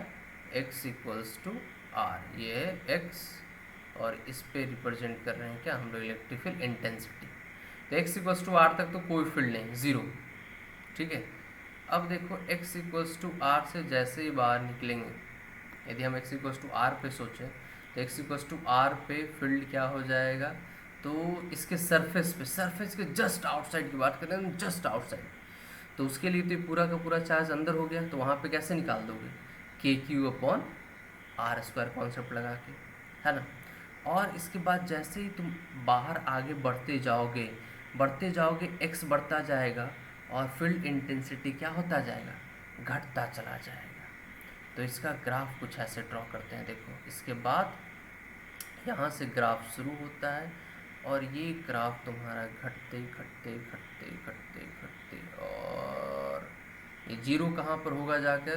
x इक्वल्स टू आर, ये है x, और इस पे रिप्रेजेंट कर रहे हैं क्या हम लोग, इलेक्ट्रिक फील्ड इंटेंसिटी। तो x इक्वल्स टू आर तक तो कोई फील्ड नहीं, ज़ीरो, ठीक है। अब देखो x इक्वल्स टू आर से जैसे ही बाहर निकलेंगे, यदि हम x इक्वल्स टू आर पे सोचें तो x इक्वल्स टू आर पे फील्ड क्या हो जाएगा, तो इसके सरफेस पे, सरफेस के जस्ट आउटसाइड की बात करें हम, जस्ट आउटसाइड, तो उसके लिए तो पूरा का पूरा चार्ज अंदर हो गया, तो वहाँ पे कैसे निकाल दोगे, k Q upon r square concept लगा के, है ना। और इसके बाद जैसे ही तुम बाहर आगे बढ़ते जाओगे x बढ़ता जाएगा और फील्ड इंटेंसिटी क्या होता जाएगा, घटता चला जाएगा। तो इसका ग्राफ कुछ ऐसे ड्रॉ करते हैं, देखो इसके बाद यहाँ से ग्राफ शुरू होता है और ये ग्राफ तुम्हारा घटते घटते घटते घटते घटते, और ये जीरो कहाँ पर होगा जाकर,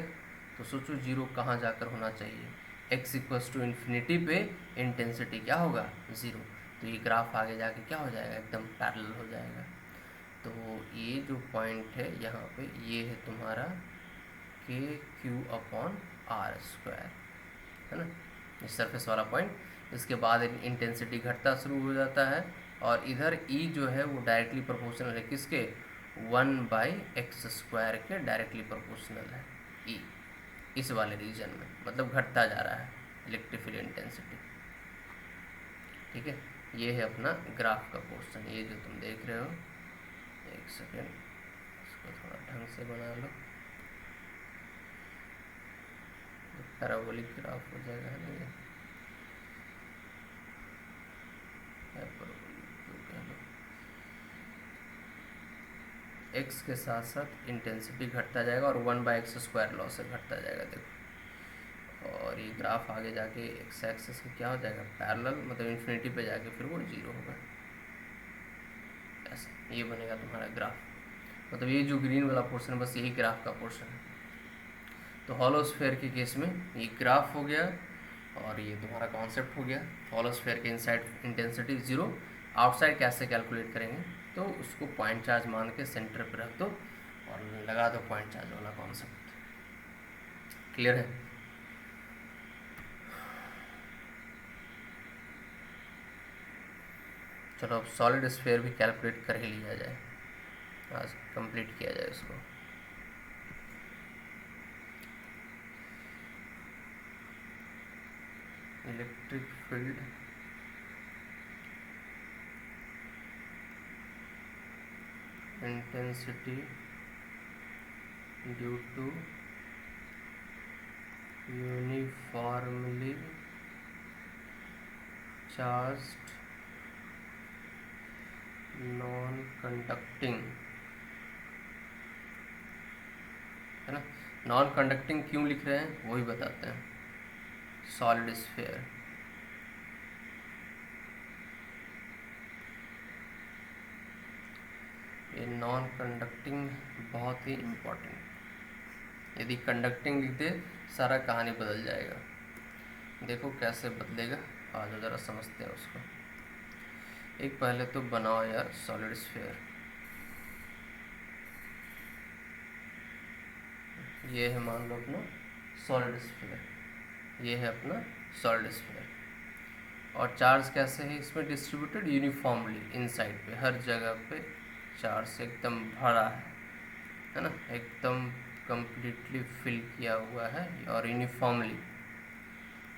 तो सोचो जीरो कहाँ जाकर होना चाहिए, x इक्वल्स टू इन्फिनिटी पे इंटेंसिटी क्या होगा, ज़ीरो। तो ये ग्राफ आगे जाके क्या हो जाएगा, एकदम पैरेलल हो जाएगा। तो ये जो पॉइंट है यहाँ पे, ये है तुम्हारा के क्यू अपॉन आर स्क्वायर, है ना, ये सरफेस वाला पॉइंट। इसके बाद इंटेंसिटी घटता शुरू हो जाता है और इधर ई जो है वो डायरेक्टली प्रोपोर्शनल है किसके, 1/x स्क्वायर के डायरेक्टली प्रोपोर्शनल है ई, इस वाले रीजन में, मतलब घटता जा रहा है इलेक्ट्रिक फील्ड इंटेंसिटी, ठीक है। ये है अपना ग्राफ का पोर्शन, ये जो तुम देख रहे हो, एक सेकेंड इसको थोड़ा ढंग से बना लो, पैराबोलिक ग्राफ हो जाएगा ना ये, एक्स के साथ साथ इंटेंसिटी घटता जाएगा और 1/x स्क्वायर लॉस से घटता जाएगा, देखो। और ये ग्राफ आगे जाके एक्स एक्सिस का क्या हो जाएगा, पैरेलल, मतलब इन्फिनिटी पे जाके फिर वो जीरो होगा, ऐसा ये बनेगा तुम्हारा ग्राफ। मतलब ये जो ग्रीन वाला पोर्शन है बस यही ग्राफ का पोर्शन है। तो हॉलो स्फीयर के केस में ये ग्राफ हो गया और ये तुम्हारा कॉन्सेप्ट हो गया। हॉलो स्फीयर के इनसाइड इंटेंसिटी ज़ीरो, आउटसाइड कैसे कैलकुलेट करेंगे, तो उसको पॉइंट चार्ज मान के सेंटर पर रख दो और लगा दो पॉइंट चार्ज वाला कॉन्सेप्ट। क्लियर है? चलो अब सॉलिड स्फीयर भी कैलकुलेट कर ही लिया जाए, आज कंप्लीट किया जाए इसको। Electric field intensity due to uniformly charged non conducting, है ना। नॉन कंडक्टिंग क्यों लिख रहे हैं वही बताते हैं। सॉलिड स्फीयर, ये नॉन कंडक्टिंग बहुत ही इम्पोर्टेंट, यदि कंडक्टिंग लिख दे सारा कहानी बदल जाएगा। देखो कैसे बदलेगा, आ जाओ ज़रा समझते हैं उसको। एक पहले तो बनाओ यार सॉलिड स्फीयर। ये है मान लो अपना सॉलिड स्फीयर, ये है अपना सॉलिड स्फीयर। और चार्ज कैसे है इसमें डिस्ट्रीब्यूटेड यूनिफॉर्मली इनसाइड पे, हर जगह पे चार्ज से एकदम भरा है ना, एकदम कंप्लीटली फिल किया हुआ है और यूनिफॉर्मली,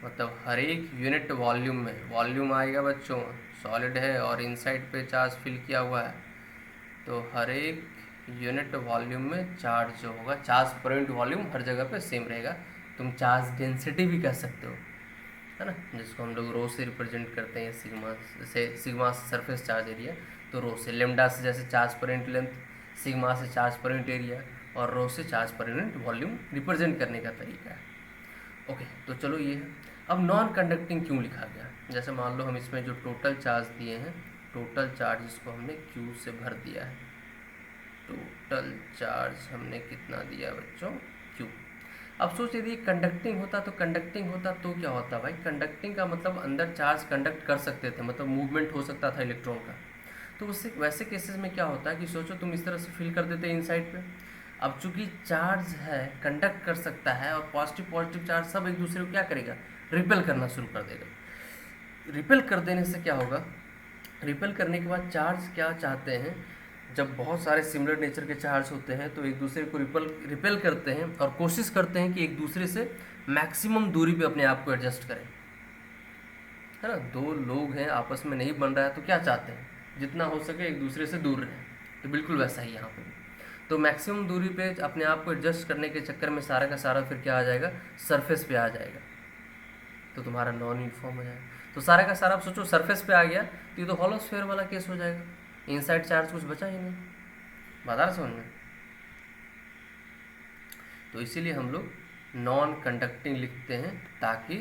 मतलब हर एक यूनिट वॉल्यूम में, वॉल्यूम आएगा बच्चों, सॉलिड है और इनसाइड पे चार्ज फिल किया हुआ है, तो हर एक यूनिट वॉल्यूम में चार्ज जो होगा, चार्ज पर यूनिट वॉल्यूम हर जगह पे सेम रहेगा। तुम चार्ज डेंसिटी भी कह सकते हो, है ना, जिसको हम लोग रो से रिप्रेजेंट करते हैं, सिग्मा से, सिग्मा सरफेस चार्ज एरिया, तो रो से, लेमडा से जैसे charge per unit length, sigma से चार्ज पर यूनिट एरिया, और रो से charge per unit volume represent करने का तरीका है। ओके, तो चलो ये है। अब नॉन कंडक्टिंग क्यों लिखा गया, जैसे मान लो हम इसमें जो टोटल चार्ज दिए हैं, टोटल चार्ज इसको हमने क्यू से भर दिया है, टोटल चार्ज हमने कितना दिया बच्चों, क्यू। अब सोच यदि कंडक्टिंग होता तो कंडक्टिंग होता तो क्या होता भाई, कंडक्टिंग का मतलब अंदर चार्ज कंडक्ट कर सकते थे, मतलब मूवमेंट हो सकता था इलेक्ट्रॉन का। तो उससे वैसे केसेस में क्या होता है कि सोचो तुम इस तरह से फिल कर देते इनसाइड पे। अब चूंकि चार्ज है, कंडक्ट कर सकता है, और पॉजिटिव पॉजिटिव चार्ज सब एक दूसरे को क्या करेगा, रिपेल करना शुरू कर देगा। रिपेल कर देने से क्या होगा, रिपेल करने के बाद चार्ज क्या चाहते हैं, जब बहुत सारे सिमिलर नेचर के चार्ज होते हैं तो एक दूसरे को रिपेल करते हैं और कोशिश करते हैं कि एक दूसरे से मैक्सिमम दूरी पे अपने आप को एडजस्ट करें, है ना। दो लोग हैं आपस में नहीं बन रहा है तो क्या चाहते हैं, जितना हो सके एक दूसरे से दूर रहें, तो बिल्कुल वैसा ही यहाँ पे भी। तो मैक्सिमम दूरी पे अपने आप को एडजस्ट करने के चक्कर में सारा का सारा फिर क्या आ जाएगा, सरफेस पे आ जाएगा, तो तुम्हारा नॉन यूनिफॉर्म हो जाएगा। तो सारा का सारा आप सोचो सरफेस पे आ गया तो ये तो हॉलोस्फीयर वाला केस हो जाएगा, इनसाइड चार्ज कुछ बचा ही नहीं, बात समझ में। तो इसीलिए हम लोग नॉन कंडक्टिंग लिखते हैं, ताकि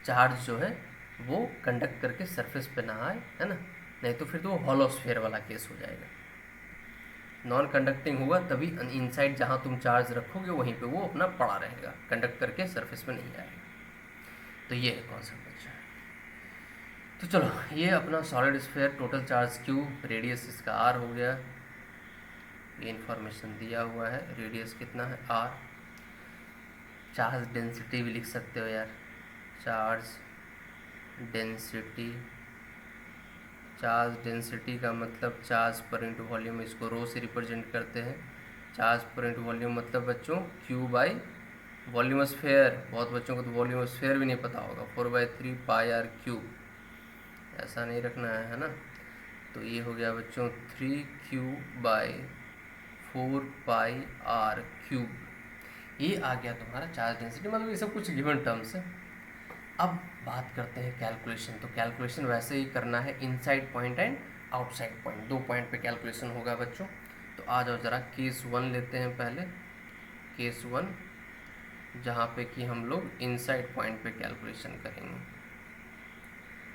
चार्ज जो है वो कंडक्ट करके सरफेस पे ना आए, है ना, नहीं तो फिर तो वो हॉलोस्फीयर वाला केस हो जाएगा। नॉन कंडक्टिंग होगा तभी इनसाइड जहाँ तुम चार्ज रखोगे वहीं पे वो अपना पड़ा रहेगा, कंडक्ट करके सरफेस पे नहीं आएगा। तो ये है कॉन्सेप्ट अच्छा है। तो चलो ये अपना solid sphere, total charge Q, radius इसका आर हो गया, ये इन्फॉर्मेशन दिया हुआ है, रेडियस कितना है आर। चार्ज डेंसिटी भी लिख सकते हो यार, चार्ज डेंसिटी, चार्ज डेंसिटी का मतलब चार्ज पर इंटू वॉल्यूम, इसको रो से रिप्रेजेंट करते हैं। चार्ज पर इंटू वॉल्यूम मतलब बच्चों क्यू बाई वॉल्यूम स्फीयर, बहुत बच्चों को तो वॉल्यूम स्फीयर भी नहीं पता होगा, 4/3 पाई आर क्यूब, ऐसा नहीं रखना है ना। तो ये हो गया बच्चों 3Q by 4 pi are cube, ये आ गया तुम्हारा चार्ज डेंसिटी, मतलब ये सब कुछ गिवन टर्म्स है। अब बात करते हैं कैलकुलेशन। तो कैलकुलेशन वैसे ही करना है, inside point and outside point, दो पॉइंट पे कैलकुलेशन होगा बच्चों। तो आ जाओ ज़रा केस 1 लेते हैं पहले, केस 1 जहाँ पे कि हम लोग इनसाइड पॉइंट पे कैलकुलेशन करेंगे,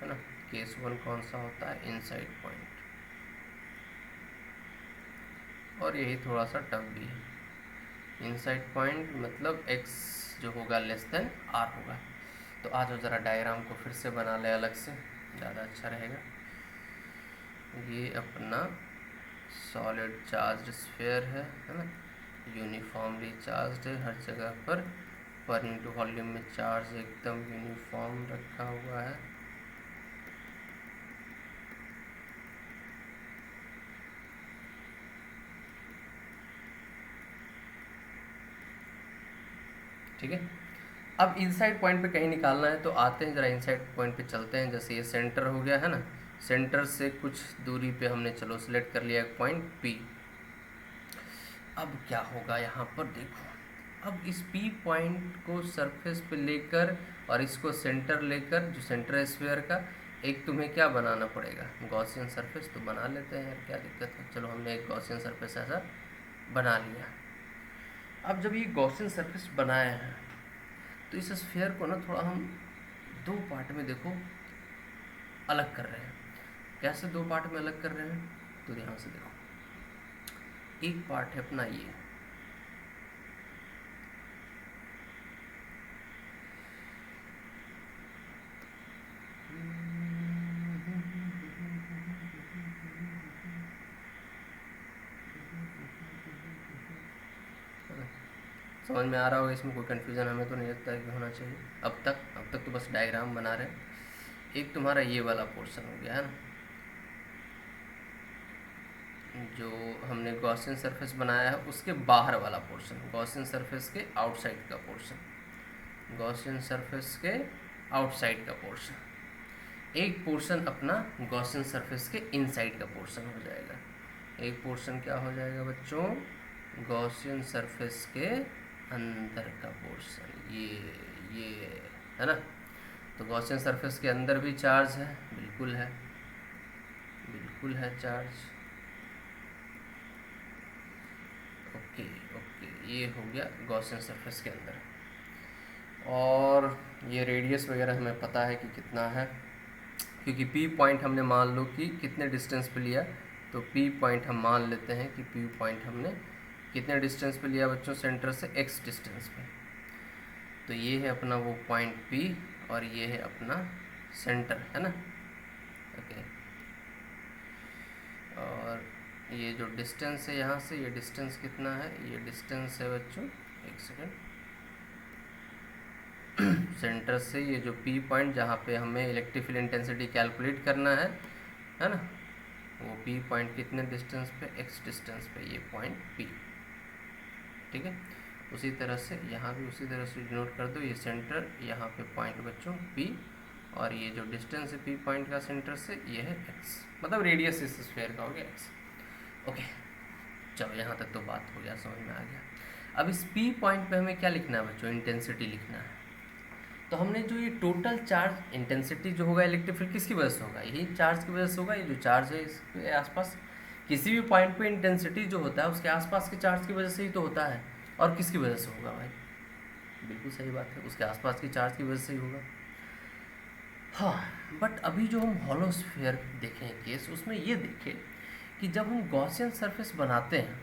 है ना। केस 1 कौन सा होता है, इनसाइड पॉइंट, और यही थोड़ा सा टफ भी है। इनसाइड पॉइंट मतलब x जो होगा लेस देन r होगा। तो आज वो ज़रा डायग्राम को फिर से बना ले अलग से, ज़्यादा अच्छा रहेगा। ये अपना सॉलिड चार्ज स्फीयर है ना, यूनिफॉर्मली चार्ज है हर जगह पर इंटू वॉल्यूम में चार्ज एकदम यूनिफॉर्म रखा हुआ है। ठीक है, अब इनसाइड पॉइंट पे कहीं निकालना है तो आते हैं ज़रा इनसाइड पॉइंट पे चलते हैं। जैसे ये सेंटर हो गया है ना, सेंटर से कुछ दूरी पे हमने चलो सिलेक्ट कर लिया एक पॉइंट P। अब क्या होगा यहाँ पर देखो, अब इस P पॉइंट को सरफेस पे लेकर और इसको सेंटर लेकर, जो सेंटर है स्फीयर का, एक तुम्हें क्या बनाना पड़ेगा, गॉसियन सरफेस। तो बना लेते हैं यार, क्या दिक्कत है, चलो हमने एक गॉसियन सरफेस ऐसा बना लिया। अब जब ये गॉसियन सरफेस बनाया है तो इस स्फीयर को ना थोड़ा हम दो पार्ट में देखो अलग कर रहे हैं। कैसे दो पार्ट में अलग कर रहे हैं, तो ध्यान से देखो, एक पार्ट है अपना ये, समझ में आ रहा होगा, इसमें कोई कन्फ्यूज़न हमें तो नहीं लगता है कि होना चाहिए अब तक तो बस डायग्राम बना रहे हैं। एक तुम्हारा ये वाला पोर्शन हो गया है ना, जो हमने गॉसियन सरफेस बनाया है उसके बाहर वाला पोर्शन, गॉसियन सरफेस के आउटसाइड का पोर्शन, गॉसियन सरफेस के आउटसाइड का पोर्शन। एक पोर्शन अपना गॉसियन सरफेस के इनसाइड का पोर्शन हो जाएगा। एक पोर्शन क्या हो जाएगा बच्चों, गॉसियन सरफेस के अंदर का पोर्शन, ये है ना। तो गॉसियन सरफेस के अंदर भी चार्ज है, बिल्कुल है, बिल्कुल है चार्ज। ओके, ये हो गया गॉसियन सरफेस के अंदर। और ये रेडियस वगैरह हमें पता है कि कितना है, क्योंकि पी पॉइंट हमने मान लो कि कितने डिस्टेंस पे लिया, तो पी पॉइंट हम मान लेते हैं कि पी पॉइंट हमने कितने डिस्टेंस पे लिया बच्चों, सेंटर से एक्स डिस्टेंस पे। तो ये है अपना वो पॉइंट पी और ये है अपना सेंटर, है ना। ओके, और ये जो डिस्टेंस है यहाँ से, ये डिस्टेंस कितना है, ये डिस्टेंस है बच्चों, एक सेकेंड, सेंटर से ये जो पी पॉइंट जहाँ पे हमें इलेक्ट्रिक फील्ड इंटेंसिटी कैलकुलेट करना है ना, वो पी पॉइंट कितने डिस्टेंस पे, एक्स डिस्टेंस पे, ये पॉइंट पी, ठीक है। उसी तरह से यहाँ भी उसी तरह से नोट कर दो, ये सेंटर, यहाँ पे पॉइंट बच्चों पी, और ये जो डिस्टेंस है पी पॉइंट का सेंटर से, ये है एक्स, मतलब रेडियस इस स्फीयर का हो गया एक्स। ओके, चलो यहाँ तक तो बात हो गया, समझ में आ गया। अब इस पी पॉइंट पे हमें क्या लिखना है बच्चों, इंटेंसिटी लिखना है। तो हमने जो ये टोटल चार्ज इंटेंसिटी जो होगा इलेक्ट्रिक फील्ड किसकी वजह से होगा, यही चार्ज की वजह से होगा। ये जो चार्ज है इसके आसपास, किसी भी पॉइंट पे इंटेंसिटी जो होता है उसके आसपास के चार्ज की वजह से ही तो होता है। और किसकी वजह से होगा भाई, बिल्कुल सही बात है, उसके आसपास की चार्ज की वजह से ही होगा। हाँ, बट अभी जो हम हॉलो स्फीयर देखें केस, उसमें ये देखें कि जब हम गॉसियन सरफेस बनाते हैं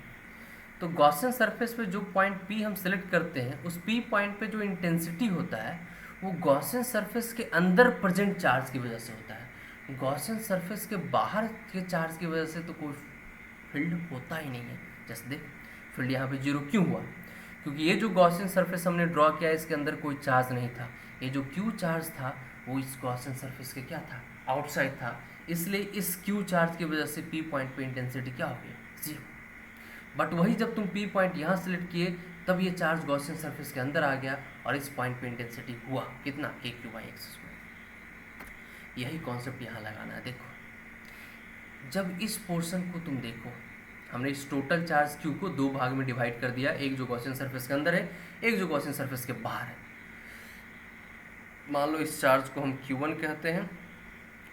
तो गॉसियन सरफेस पे जो पॉइंट पी हम सेलेक्ट करते हैं, उस पी पॉइंट पे जो इंटेंसिटी होता है वो गॉसियन सरफेस के अंदर प्रेजेंट चार्ज की वजह से होता है। गॉसियन सरफेस के बाहर के चार्ज की वजह से तो कोई फील्ड होता ही नहीं है। जैसे देख, फील्ड यहाँ पे जीरो क्यों हुआ, क्योंकि ये जो गॉसियन सरफेस हमने ड्रॉ किया इसके अंदर कोई चार्ज नहीं था। ये जो क्यू चार्ज था वो इस गॉसियन सरफेस के क्या था, आउटसाइड था। इसलिए इस क्यू चार्ज की वजह से पी पॉइंट पे इंटेंसिटी क्या हो गई, जीरो। बट वही जब तुम पी पॉइंट यहाँ सेलेक्ट किए तब ये चार्ज गॉसियन सरफेस के अंदर आ गया और इस पॉइंट पे इंटेंसिटी हुआ कितना, के क्यू बाई एक्स स्क्वायर। यही कॉन्सेप्ट यहाँ लगाना है। देखो, जब इस पोर्शन को तुम देखो, हमने इस टोटल चार्ज क्यू को दो भाग में डिवाइड कर दिया, एक जो गॉसियन सरफेस के अंदर है, एक जो गॉसियन सरफेस के बाहर है। मान लो इस चार्ज को हम Q1 कहते हैं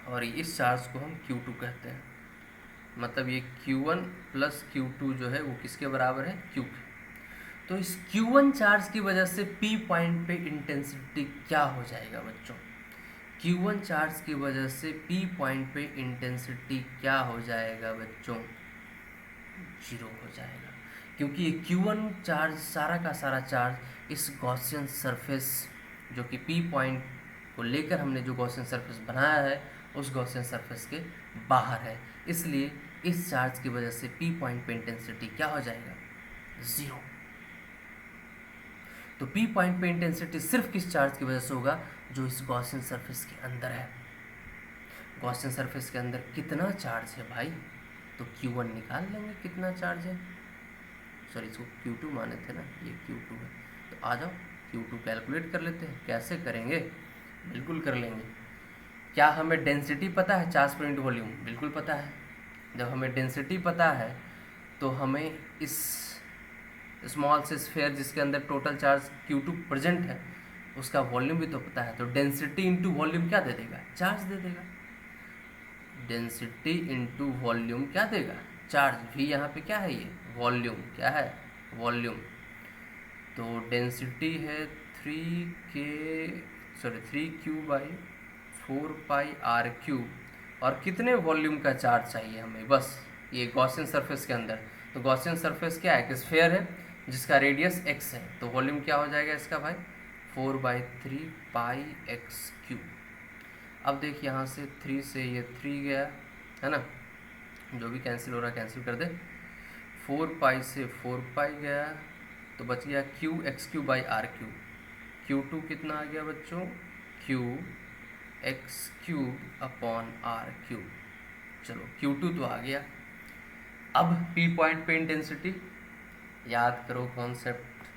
और इस चार्ज को हम Q2 कहते हैं। मतलब ये Q1 प्लस Q2 जो है वो किसके बराबर है, Q के। तो इस Q1 चार्ज की वजह से P पॉइंट पे इंटेंसिटी क्या हो जाएगा बच्चों, Q1 चार्ज की वजह से P पॉइंट पे इंटेंसिटी क्या हो जाएगा बच्चों, जीरो हो जाएगा। क्योंकि ये Q1 चार्ज सारा का सारा चार्ज इस गॉसियन सरफेस जो कि P पॉइंट को लेकर हमने जो गॉसियन सरफेस बनाया है उस गॉसियन सरफेस के बाहर है। इसलिए इस चार्ज की वजह से P पॉइंट पे इंटेंसिटी क्या हो जाएगा, जीरो। तो P पॉइंट पे इंटेंसिटी सिर्फ किस चार्ज की वजह से होगा, जो इस गॉसियन सरफेस के अंदर है। गॉसियन सरफेस के अंदर कितना चार्ज है भाई, तो Q1 निकाल लेंगे कितना चार्ज है, सॉरी इसको Q2 माने थे ना, ये Q2 है। तो आ जाओ Q2 कैलकुलेट कर लेते हैं। कैसे करेंगे, बिल्कुल कर लेंगे। क्या हमें डेंसिटी पता है, चार्ज पर इंटू वॉल्यूम, बिल्कुल पता है। जब हमें डेंसिटी पता है तो हमें इस स्मॉल से स्फीयर जिसके अंदर टोटल चार्ज Q2 प्रेजेंट है उसका वॉल्यूम भी तो पता है। तो डेंसिटी इंटू वॉल्यूम क्या दे देगा, चार्ज दे देगा। डेंसिटी इंटू वॉल्यूम क्या देगा, चार्ज। भी यहाँ पे क्या है, ये वॉल्यूम, क्या है, वॉल्यूम। तो डेंसिटी है 3Q बाई 4πr³ और कितने वॉल्यूम का चार्ज चाहिए हमें, बस ये गॉसियन सरफेस के अंदर। तो गॉसियन सरफेस क्या है, एक स्फीयर है जिसका रेडियस x है, तो वॉल्यूम क्या हो जाएगा इसका भाई, 4/3πx³। अब देख यहाँ से 3 से ये 3 गया है ना, जो भी कैंसिल हो रहा है कैंसिल कर दे। 4π से 4π गया तो बच गया q x q by are q. Q two कितना आ गया बच्चों, q x cube upon r cube. चलो क्यू टू तो आ गया। अब पी पॉइंट पे इंटेंसिटी याद करो कॉन्सेप्ट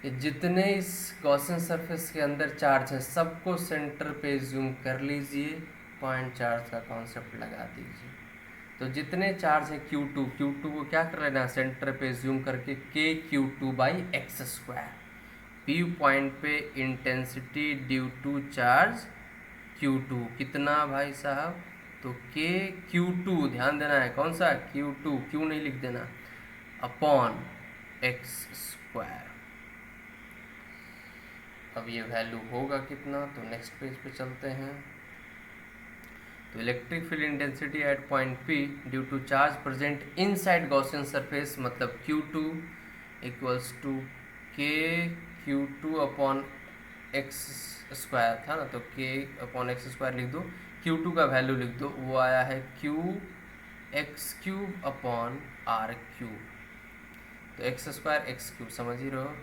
कि जितने इस गॉसियन सरफेस के अंदर चार्ज है सबको सेंटर पे ज्यूम कर लीजिए, पॉइंट चार्ज का कॉन्सेप्ट लगा दीजिए। तो जितने चार्ज है Q2 को क्या कर लेना है, सेंटर पे ज्यूम करके K Q two by X square. P point पे intensity due to charge Q2 कितना भाई साहब, तो के Q2 ध्यान देना है, कौन सा Q2, क्यू नहीं लिख देना, अपॉन एक्स स्क्वायर। अब ये वैल्यू होगा कितना, तो नेक्स्ट पेज पे चलते हैं। तो electric field intensity at point P due to charge present inside Gaussian surface, मतलब Q2 इक्वल्स टू के Q2 अपॉन एक्स स्क्वायर था ना, तो के अपॉन एक्स स्क्वायर लिख दो, Q2 का वैल्यू लिख दो, वो आया है q x cube upon r cube. तो एक्स स्क्वायर एक्स क्यूब समझ ही रहो,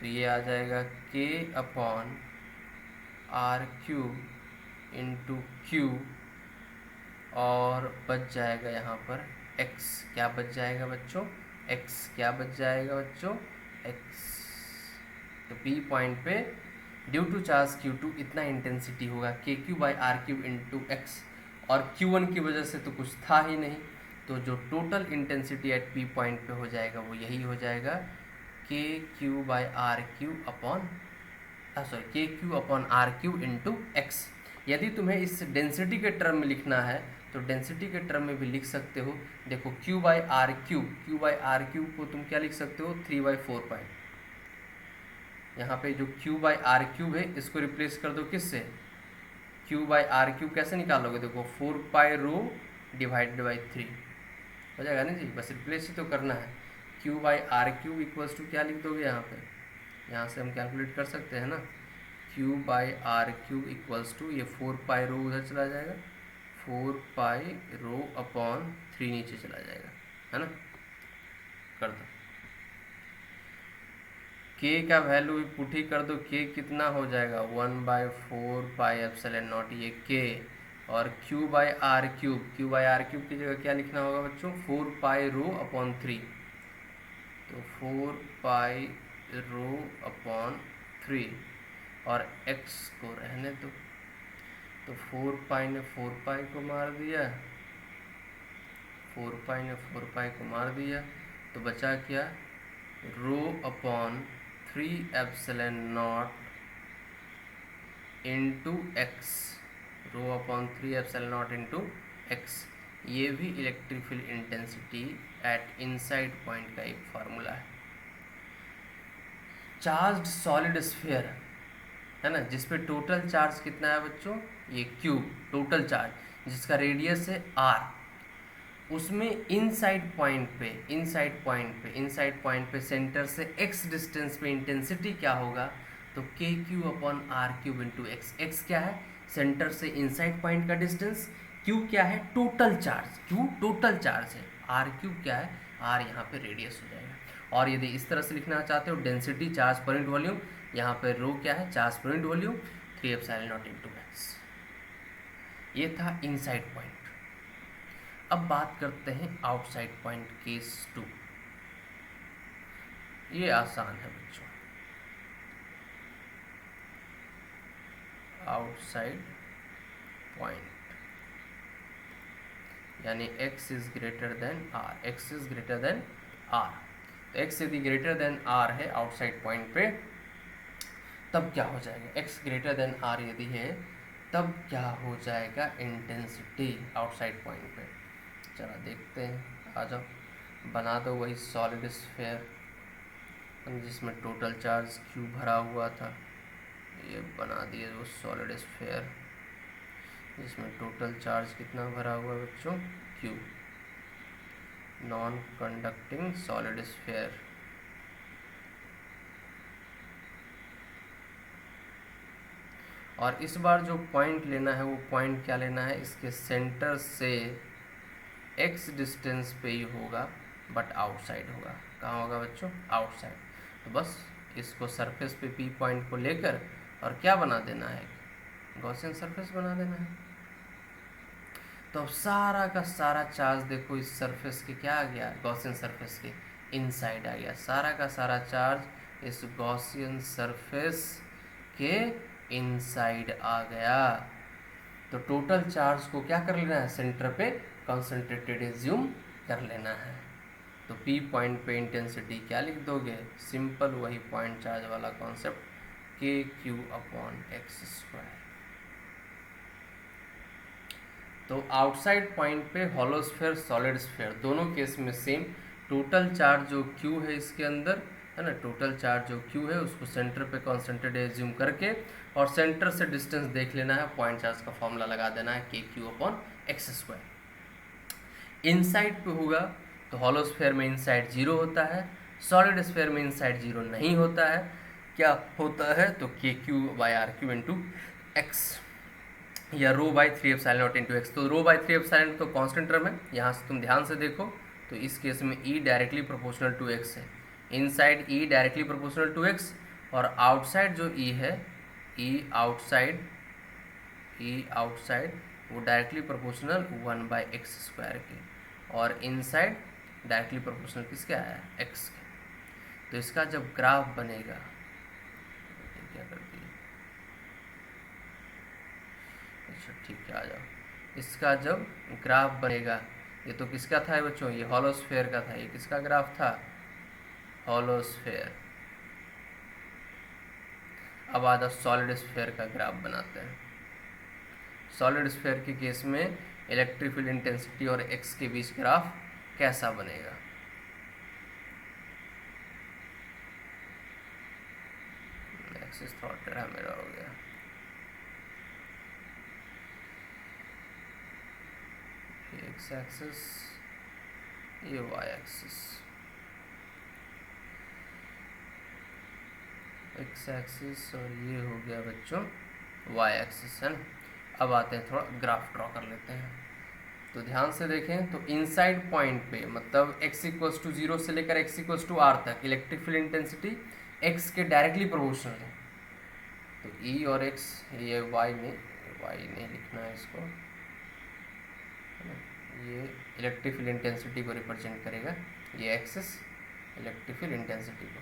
तो ये आ जाएगा k upon r cube into q, और बच जाएगा यहाँ पर x, क्या बच जाएगा बच्चों, x क्या बच जाएगा बच्चों, x। तो P पॉइंट पे ड्यू टू चार्ज Q2 इतना इंटेंसिटी होगा k Q by are Q into x, और Q1 की वजह से तो कुछ था ही नहीं, तो जो total intensity at P point पे हो जाएगा वो यही हो जाएगा K Q by are Q upon K Q upon R Q into X. यदि तुम्हें इस डेंसिटी के टर्म में लिखना है तो डेंसिटी के टर्म में भी लिख सकते हो। देखो क्यू बाई आर क्यूब को तुम क्या लिख सकते हो, 3/4 पाई। यहाँ पे जो क्यू बाई आर क्यूब है इसको रिप्लेस कर दो किससे, क्यू बाई आर क्यूब कैसे निकालोगे, देखो 4 पाई रो डिवाइडेड बाई 3 हो जाएगा ना जी, बस रिप्लेस ही तो करना है। Q by r cube equals to क्या लिख दोगे यहाँ पे, यहाँ से हम कैलकुलेट कर सकते हैं ना, q by r cube equals to ये 4 पाई रो उधर चला जाएगा, 4 पाई रो अपॉन 3 नीचे चला जाएगा, है ना, कर दो। k का वैल्यू भी पुट ही कर दो, k कितना हो जाएगा 1/4 पाई एप्सिलॉन नॉट ये k, और q बाई आर क्यूब की जगह क्या लिखना होगा बच्चों, 4 पाई रो अपॉन 3, तो 4 पाई रो अपॉन 3, और x को रहने दो, तो 4 पाई ने 4 पाई को मार दिया, 4 पाई ने 4 पाई को मार दिया, तो बचा क्या, rho upon 3 epsilon naught into x, rho upon 3 epsilon naught into x. ये भी electric field intensity eight inside point का एक फार्मूला है। चार्ज्ड सॉलिड स्फीयर है ना, जिसपे टोटल चार्ज कितना है बच्चों, ये क्यूब टोटल चार्ज जिसका रेडियस है r, उसमें इनसाइड पॉइंट पे सेंटर से x डिस्टेंस पे इंटेंसिटी क्या होगा, तो के Q upon r cube into x. X क्या है, सेंटर से इनसाइड पॉइंट का डिस्टेंस, क्यू क्या है, total charge, q total charge है, आर क्यूब क्या है, आर यहाँ पे रेडियस हो जाएगा। और यदि इस तरह से लिखना चाहते हो density charge per unit volume, यहाँ पे रो क्या है, charge per unit volume, 3 epsilon naught into x. ये था इनसाइड पॉइंट। अब बात करते हैं आउटसाइड पॉइंट केस 2। ये आसान है बच्चों, आउटसाइड पॉइंट यानी x is greater than r, x is greater than r। तो x यदि ग्रेटर देन r है आउटसाइड पॉइंट पे, तब क्या हो जाएगा, x ग्रेटर देन r यदि है तब क्या हो जाएगा इंटेंसिटी आउटसाइड पॉइंट पे। चला देखते हैं, आ जाओ, बना दो वही सॉलिड स्फीयर जिसमें टोटल चार्ज Q भरा हुआ था, ये बना दिए वो सॉलिड स्फीयर जिसमें टोटल चार्ज कितना भरा हुआ है बच्चों, Q, non conducting solid sphere. और इस बार जो पॉइंट लेना है वो पॉइंट क्या लेना है, इसके सेंटर से x डिस्टेंस पे ही होगा, बट आउटसाइड होगा। कहाँ होगा बच्चों? आउटसाइड। तो बस इसको सरफेस पे पी पॉइंट को लेकर और क्या बना देना है, गॉसियन सरफेस बना देना है। तो अब सारा का सारा चार्ज देखो इस सरफेस के क्या आ गया, गॉसियन सरफेस के इनसाइड आ गया। सारा का सारा चार्ज इस गॉसियन सरफेस के इनसाइड आ गया। तो टोटल चार्ज को क्या कर लेना है, सेंटर पे कॉन्सेंट्रेटेड एज्यूम कर लेना है। तो पी पॉइंट पे इंटेंसिटी क्या लिख दोगे, सिंपल वही पॉइंट चार्ज वाला कॉन्सेप्ट, के क्यू अपॉन एक्स स्क्वायर। तो आउटसाइड पॉइंट पे हॉलो स्फीयर सॉलिड स्फीयर दोनों केस में सेम, टोटल चार्ज जो क्यू है इसके अंदर है ना, टोटल चार्ज जो क्यू है उसको सेंटर पे कॉन्सेंट्रेटेड एज्यूम करके और सेंटर से डिस्टेंस देख लेना है, पॉइंट चार्ज का फॉर्मूला लगा देना है के Q upon x square. Inside पे होगा तो हॉलो स्फीयर में इनसाइड 0 होता है, सॉलिड स्फीयर में इनसाइड 0 नहीं होता है। क्या होता है, तो के Q by are Q into X या rho by 3 epsilon naught into X. तो रो बाई 3 एप्सिलॉन तो कांस्टेंट टर्म है, यहाँ से तुम ध्यान से देखो तो इस केस में E directly proportional to X है, inside E directly proportional to X और आउटसाइड जो ई है, ई आउटसाइड वो directly proportional 1 by X square के, और इनसाइड डायरेक्टली प्रोपोर्शनल किसके आया, एक्स के। तो इसका जब ग्राफ बनेगा, क्या करती है, अच्छा ठीक है आ जाओ, इसका जब ग्राफ बनेगा, ये तो किसका था बच्चों, ये हॉलो स्फीयर का था, ये किसका ग्राफ था, हॉलो स्फीयर। अब आधा सॉलिड स्फीयर का ग्राफ बनाते हैं। सॉलिड स्फीयर के केस में इलेक्ट्रिक फील्ड इंटेंसिटी और एक्स के बीच ग्राफ कैसा बनेगा, एक्सिस थोड़ा टेढ़ा मेरा हो गया, एक्स एक्सिस, ये वाई एक्सिस, एक्स एक्सिस और ये हो गया बच्चों वाई एक्सिस है ना। अब आते हैं थोड़ा ग्राफ ड्रॉ कर लेते हैं। तो ध्यान से देखें तो इनसाइड पॉइंट पे मतलब x इक्वल्स टू 0 से लेकर x इक्वल्स टू r तक इलेक्ट्रिक फील्ड इंटेंसिटी x के डायरेक्टली प्रोपोर्शनल है। तो E और x, ये y नहीं लिखना है इसको, ये इलेक्ट्रिक फील्ड इंटेंसिटी को रिप्रेजेंट करेगा, ये एक्सिस इलेक्ट्रिक फील्ड इंटेंसिटी को।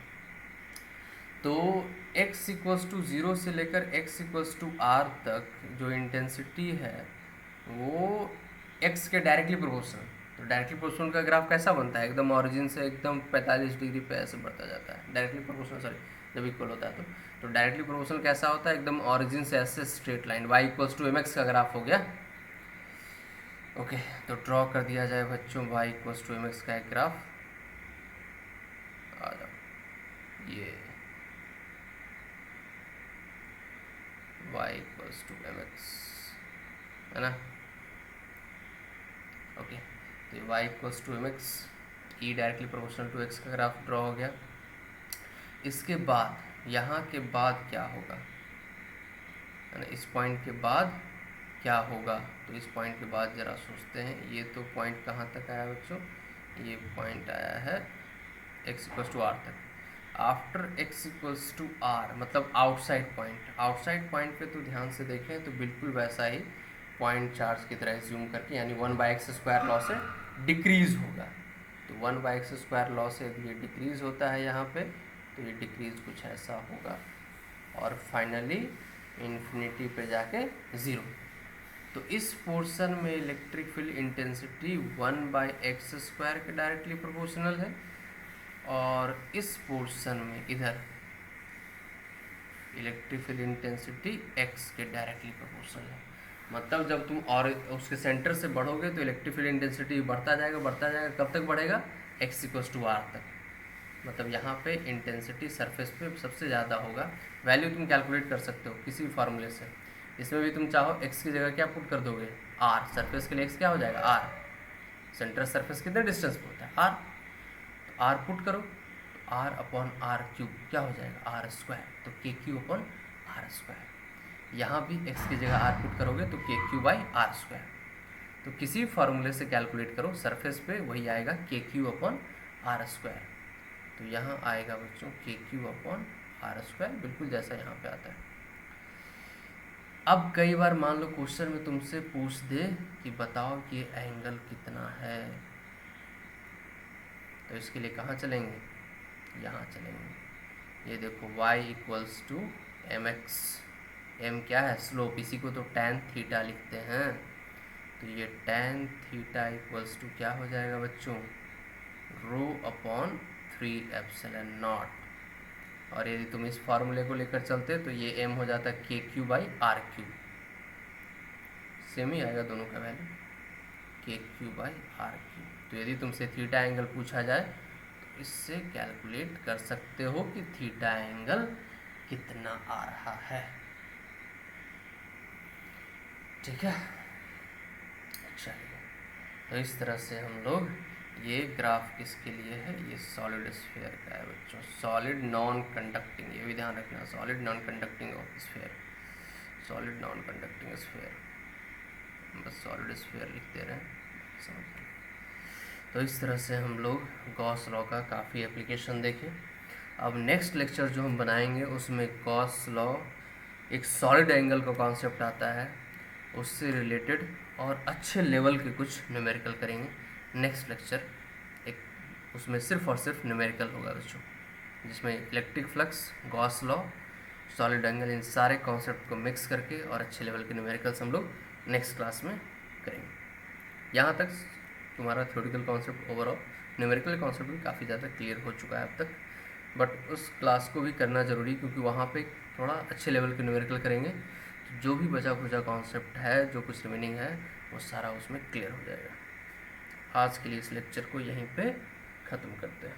तो x इक्वल्स टू 0 से लेकर x इक्वल्स टू r तक जो इंटेंसिटी है वो x के डायरेक्टली प्रोपोर्शनल। तो डायरेक्टली प्रोपोर्शनल का ग्राफ कैसा बनता है, एकदम ऑरिजिन से एकदम 45 डिग्री पे ऐसे बढ़ता जाता है, डायरेक्टली प्रोपोर्शनल सॉरी जब इक्वल होता है तो डायरेक्टली प्रोपोर्शनल कैसा होता है, एकदम ऑरिजिन से ऐसे straight line, y equals to mx का ग्राफ हो गया। ओके तो ड्रॉ कर दिया जाए बच्चों y इक्वल्स टू mx का एक ग्राफ, आ जाओ, ये y इक्वल्स टू mx है ना। ओके तो y equals to mx, E directly proportional to x का ग्राफ ड्रॉ हो गया। इसके बाद यहाँ के बाद क्या होगा है ना, इस पॉइंट के बाद क्या होगा, तो इस पॉइंट के बाद ज़रा सोचते हैं। ये तो पॉइंट कहाँ तक आया बच्चों, ये पॉइंट आया है x इक्वल्स टू r तक। After x equals to r मतलब आउटसाइड पॉइंट पे तो ध्यान से देखें तो बिल्कुल वैसा ही पॉइंट चार्ज की तरह ज्यूम करके, यानी 1 बाई एक्स स्क्वायर लॉ से डिक्रीज होगा। तो 1 बाई एक्स स्क्वायर लॉ से यदि ये डिक्रीज होता है यहाँ पे, तो ये डिक्रीज कुछ ऐसा होगा और फाइनली इन्फिनिटी पे जाके 0। तो इस पोर्शन में electric field intensity 1 by X square के डायरेक्टली प्रोपोर्शनल है और इस पोर्शन में इधर इलेक्ट्रिक फील्ड इंटेंसिटी x के डायरेक्टली प्रोपोर्शनल है। मतलब जब तुम और उसके सेंटर से बढ़ोगे तो इलेक्ट्रिक फील्ड इंटेंसिटी बढ़ता जाएगा, कब तक बढ़ेगा, x इक्वल्स टू r तक। मतलब यहाँ पे इंटेंसिटी सरफेस पे सबसे ज़्यादा होगा। वैल्यू तुम कैलकुलेट कर सकते हो किसी भी फार्मूले से, इसमें भी तुम चाहो x की जगह क्या पुट कर दोगे, r, सरफेस के लिए x क्या हो जाएगा r, सेंटर सरफेस कितने डिस्टेंस पे होता है r, तो r पुट करो, तो r अपॉन r क्यूब क्या हो जाएगा r स्क्वायर, तो के क्यू अपॉन r स्क्वायर। यहाँ भी x की जगह r पुट करोगे तो के क्यू बाई r स्क्वायर। तो किसी फार्मूले से कैलकुलेट करो सरफेस पे, वही आएगा के क्यू अपॉन आर स्क्वायर। तो यहाँ आएगा बच्चों के क्यू अपॉन आर स्क्वायर, बिल्कुल जैसा यहाँ पे आता है। अब कई बार मान लो क्वेश्चन में तुमसे पूछ दे कि बताओ कि एंगल कितना है, तो इसके लिए कहाँ चलेंगे, यहाँ चलेंगे। ये देखो y equals to m x, m क्या है, स्लोप, इसी को तो tan थीटा लिखते हैं। तो ये tan थीटा इक्वल्स टू क्या हो जाएगा बच्चों, रो अपॉन 3 एप्सिलॉन नॉट। और यदि तुम इस फार्मूले को लेकर चलते तो ये m हो जाता है के Q by are Q, same ही आएगा दोनों का वैल्यू, के क्यू बाई आर क्यू। तो यदि तुमसे थीटा एंगल पूछा जाए तो इससे कैलकुलेट कर सकते हो कि थीटा एंगल कितना आ रहा है। ठीक है, चलिए, तो इस तरह से हम लोग, ये ग्राफ किसके लिए है, ये सॉलिड स्फीयर का है बच्चों, सॉलिड नॉन कंडक्टिंग, ये भी ध्यान रखना, solid non conducting of sphere, solid non conducting sphere, बस सॉलिड स्फीयर लिखते रहें, समझ। तो इस तरह से हम लोग गॉस लॉ का काफ़ी एप्लीकेशन देखें। अब नेक्स्ट लेक्चर जो हम बनाएंगे उसमें गॉस लॉ, एक सॉलिड एंगल का कॉन्सेप्ट आता है, उससे रिलेटेड और अच्छे लेवल के कुछ न्यूमेरिकल करेंगे। नेक्स्ट लेक्चर एक उसमें सिर्फ और सिर्फ न्यूमेरिकल होगा बच्चों, जिसमें electric flux, Gauss law, solid angle, इन सारे कॉन्सेप्ट को मिक्स करके और अच्छे लेवल के न्यूमेरिकल्स हम लोग नेक्स्ट क्लास में करेंगे। यहाँ तक तुम्हारा theoretical concept, overall numerical concept भी काफ़ी ज़्यादा क्लियर हो चुका है अब तक, बट उस क्लास को भी करना ज़रूरी, क्योंकि वहाँ पे थोड़ा अच्छे लेवल के न्यूमेरिकल करेंगे तो जो भी बचा खुचा कॉन्सेप्ट है, जो कुछ रिमेनिंग है, वो सारा उसमें क्लियर हो जाएगा। आज के लिए इस लेक्चर को यहीं पे ख़त्म करते हैं।